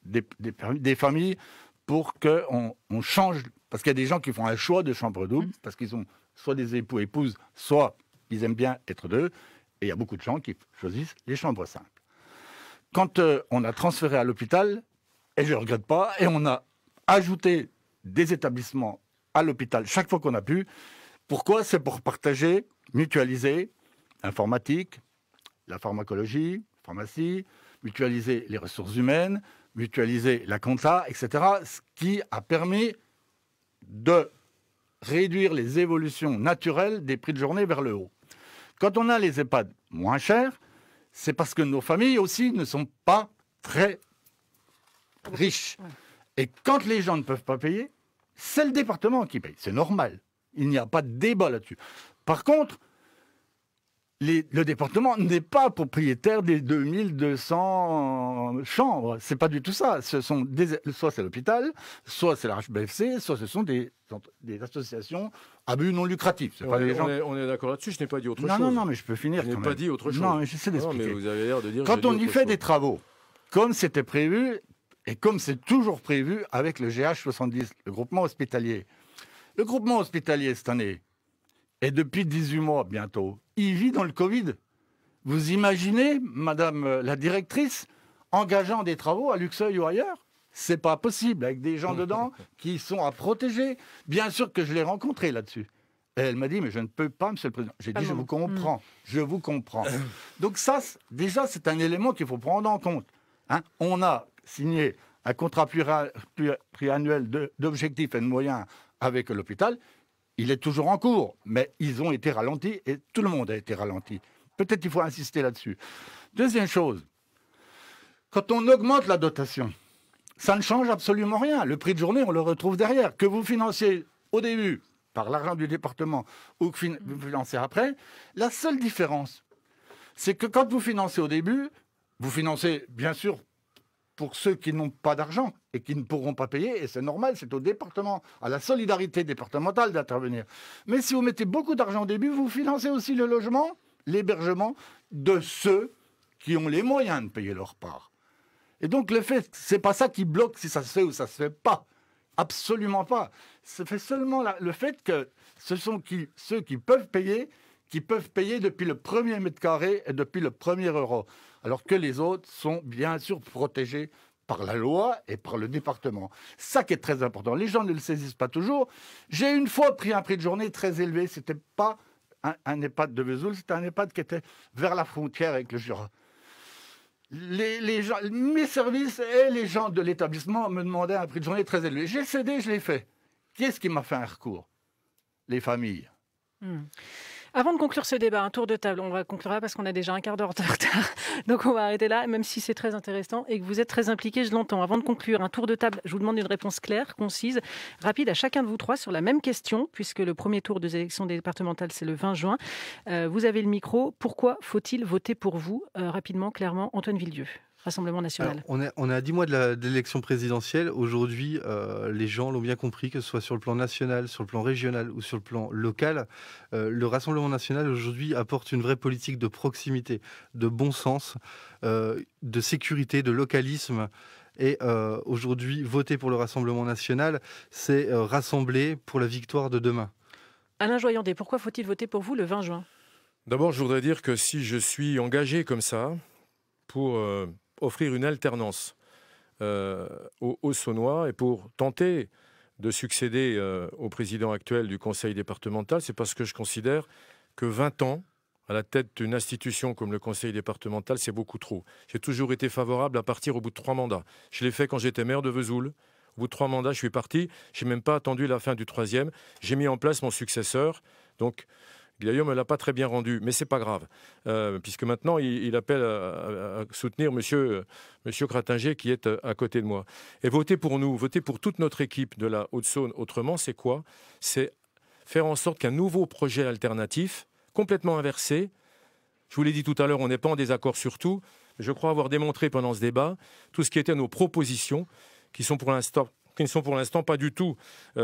des familles pour qu'on change, parce qu'il y a des gens qui font un choix de chambre double, parce qu'ils sont soit des époux et épouses, soit ils aiment bien être deux, et il y a beaucoup de gens qui choisissent les chambres simples. Quand on a transféré à l'hôpital, et je ne regrette pas, et on a ajouté des établissements à l'hôpital chaque fois qu'on a pu. Pourquoi ? C'est pour partager, mutualiser l'informatique, la pharmacologie, pharmacie, mutualiser les ressources humaines, mutualiser la compta, etc. Ce qui a permis de réduire les évolutions naturelles des prix de journée vers le haut. Quand on a les EHPAD moins chers, c'est parce que nos familles aussi ne sont pas très riches. Et quand les gens ne peuvent pas payer, c'est le département qui paye. C'est normal. Il n'y a pas de débat là-dessus. Par contre, le département n'est pas propriétaire des 2200 chambres. C'est pas du tout ça. Soit c'est l'hôpital, soit c'est la HBFC, soit ce sont des associations à but non lucratif. On est d'accord là-dessus, je n'ai pas dit autre chose. Non, mais je peux finir. Je n'ai pas dit autre chose. Non, mais j'essaie d'expliquer. Mais vous avez l'air de dire quand on y fait des travaux, comme c'était prévu, et comme c'est toujours prévu avec le GH70, le groupement hospitalier. Le groupement hospitalier cette année, et depuis 18 mois bientôt, il vit dans le Covid. Vous imaginez, madame la directrice, engageant des travaux à Luxeuil ou ailleurs ? C'est pas possible, avec des gens dedans qui sont à protéger. Bien sûr que je l'ai rencontrée là-dessus. Et elle m'a dit, mais je ne peux pas, monsieur le président. J'ai dit, je vous comprends, je vous comprends. Donc ça, déjà, c'est un élément qu'il faut prendre en compte. Hein ? On a signé un contrat pluriannuel d'objectifs et de moyens avec l'hôpital. Il est toujours en cours, mais ils ont été ralentis et tout le monde a été ralenti. Peut-être qu'il faut insister là-dessus. Deuxième chose, quand on augmente la dotation, ça ne change absolument rien. Le prix de journée, on le retrouve derrière. Que vous financiez au début par l'argent du département ou que vous financez après, la seule différence, c'est que quand vous financez au début, vous financez bien sûr pour ceux qui n'ont pas d'argent et qui ne pourront pas payer, et c'est normal, c'est au département, à la solidarité départementale d'intervenir. Mais si vous mettez beaucoup d'argent au début, vous financez aussi le logement, l'hébergement de ceux qui ont les moyens de payer leur part. Et donc le fait, c'est pas ça qui bloque si ça se fait ou ça se fait pas. Absolument pas. Ça fait seulement le fait que ce sont ceux qui peuvent payer depuis le premier mètre carré et depuis le premier euro. Alors que les autres sont bien sûr protégés par la loi et par le département. Ça qui est très important. Les gens ne le saisissent pas toujours. J'ai une fois pris un prix de journée très élevé. C'était pas un EHPAD de Vesoul, c'était un EHPAD qui était vers la frontière avec le Jura. Les gens, mes services et les gens de l'établissement me demandaient un prix de journée très élevé. J'ai cédé, je l'ai fait. Qui est-ce qui m'a fait un recours ? Les familles. Avant de conclure ce débat, un tour de table. On va conclure là parce qu'on a déjà un quart d'heure de retard. Donc on va arrêter là, même si c'est très intéressant et que vous êtes très impliqués, je l'entends. Avant de conclure, un tour de table, je vous demande une réponse claire, concise, rapide à chacun de vous trois sur la même question, puisque le premier tour des élections départementales, c'est le 20 juin. Vous avez le micro. Pourquoi faut-il voter pour vous ? Rapidement, clairement, Antoine Villedieu. Rassemblement national. Alors, on est à 10 mois de l'élection présidentielle. Aujourd'hui, les gens l'ont bien compris, que ce soit sur le plan national, sur le plan régional ou sur le plan local. Le Rassemblement national, aujourd'hui, apporte une vraie politique de proximité, de bon sens, de sécurité, de localisme. Et aujourd'hui, voter pour le Rassemblement national, c'est rassembler pour la victoire de demain. Alain Joyandet, pourquoi faut-il voter pour vous le 20 juin ? D'abord, je voudrais dire que si je suis engagé comme ça pour offrir une alternance aux Saunois et pour tenter de succéder au président actuel du conseil départemental, c'est parce que je considère que 20 ans à la tête d'une institution comme le conseil départemental, c'est beaucoup trop. J'ai toujours été favorable à partir au bout de 3 mandats. Je l'ai fait quand j'étais maire de Vesoul. Au bout de 3 mandats, je suis parti. Je n'ai même pas attendu la fin du 3e. J'ai mis en place mon successeur. Donc, Guillaume ne me l'a pas très bien rendu, mais ce n'est pas grave, puisque maintenant, il appelle à soutenir monsieur Cratinger qui est à côté de moi. Et voter pour nous, voter pour toute notre équipe de la Haute-Saône autrement, c'est quoi? C'est faire en sorte qu'un nouveau projet alternatif, complètement inversé, je vous l'ai dit tout à l'heure, on n'est pas en désaccord sur tout, mais je crois avoir démontré pendant ce débat tout ce qui était nos propositions, qui ne sont pour l'instant pas du tout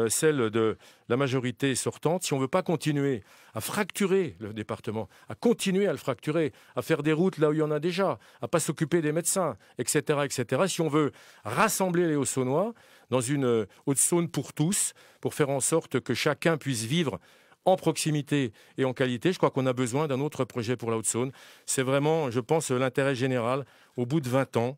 celles de la majorité sortante. Si on ne veut pas continuer à fracturer le département, à continuer à le fracturer, à faire des routes là où il y en a déjà, à ne pas s'occuper des médecins, etc., etc., si on veut rassembler les Hauts-Saônois dans une Haute-Saône pour tous, pour faire en sorte que chacun puisse vivre en proximité et en qualité, je crois qu'on a besoin d'un autre projet pour la Haute-Saône. C'est vraiment, je pense, l'intérêt général au bout de 20 ans.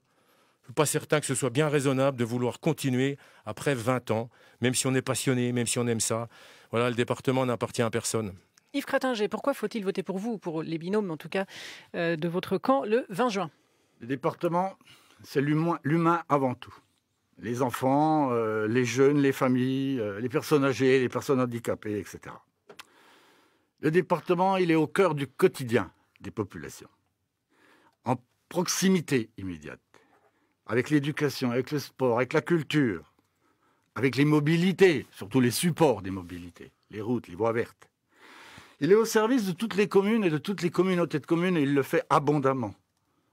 Je ne suis pas certain que ce soit bien raisonnable de vouloir continuer après 20 ans, même si on est passionné, même si on aime ça. Voilà, le département n'appartient à personne. Yves Cratinger, pourquoi faut-il voter pour vous, pour les binômes en tout cas, de votre camp le 20 juin? Le département, c'est l'humain avant tout. Les enfants, les jeunes, les familles, les personnes âgées, les personnes handicapées, etc. Le département, il est au cœur du quotidien des populations, en proximité immédiate, avec l'éducation, avec le sport, avec la culture, avec les mobilités, surtout les supports des mobilités, les routes, les voies vertes. Il est au service de toutes les communes et de toutes les communautés de communes et il le fait abondamment,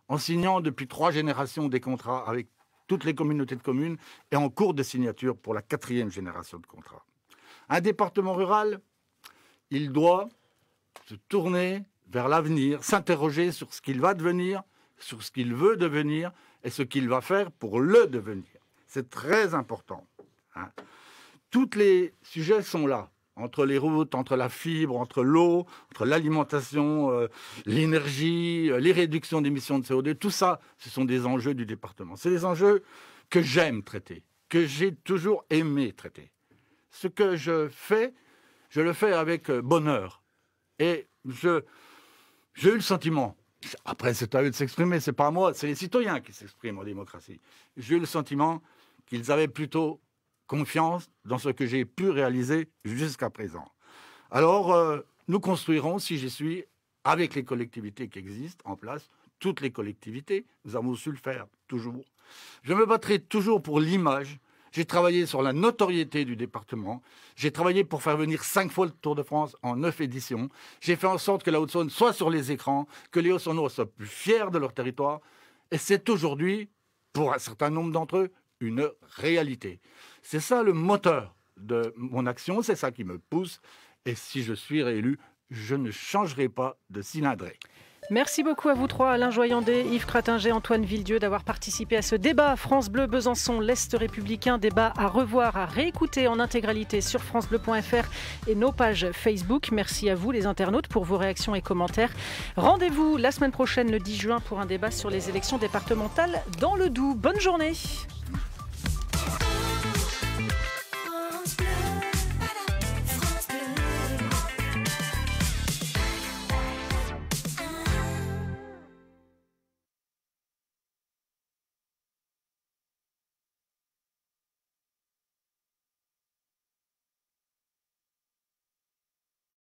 en signant depuis 3 générations des contrats avec toutes les communautés de communes et en cours de signature pour la 4e génération de contrats. Un département rural, il doit se tourner vers l'avenir, s'interroger sur ce qu'il va devenir, sur ce qu'il veut devenir et ce qu'il va faire pour le devenir. C'est très important. Tous les sujets sont là, entre les routes, entre la fibre, entre l'eau, entre l'alimentation, l'énergie, les réductions d'émissions de CO2. Tout ça, ce sont des enjeux du département. C'est des enjeux que j'aime traiter, que j'ai toujours aimé traiter. Ce que je fais, je le fais avec bonheur. Et j'ai eu le sentiment, après c'est à eux de s'exprimer, c'est pas à moi, c'est les citoyens qui s'expriment en démocratie. J'ai eu le sentiment qu'ils avaient plutôt confiance dans ce que j'ai pu réaliser jusqu'à présent. Alors, nous construirons, si j'y suis, avec les collectivités qui existent en place, toutes les collectivités, nous avons su le faire, toujours. Je me battrai toujours pour l'image. J'ai travaillé sur la notoriété du département. J'ai travaillé pour faire venir 5 fois le Tour de France en 9 éditions. J'ai fait en sorte que la Haute-Saône soit sur les écrans, que les Hauts-Saônois soient plus fiers de leur territoire. Et c'est aujourd'hui, pour un certain nombre d'entre eux, une réalité. C'est ça le moteur de mon action, c'est ça qui me pousse. Et si je suis réélu, je ne changerai pas de cylindrée. Merci beaucoup à vous trois, Alain Joyandé, Yves Cratinger, Antoine Villedieu, d'avoir participé à ce débat France Bleu Besançon, l'Est républicain. Débat à revoir, à réécouter en intégralité sur francebleu.fr et nos pages Facebook. Merci à vous les internautes pour vos réactions et commentaires. Rendez-vous la semaine prochaine, le 10 juin, pour un débat sur les élections départementales dans le Doubs. Bonne journée.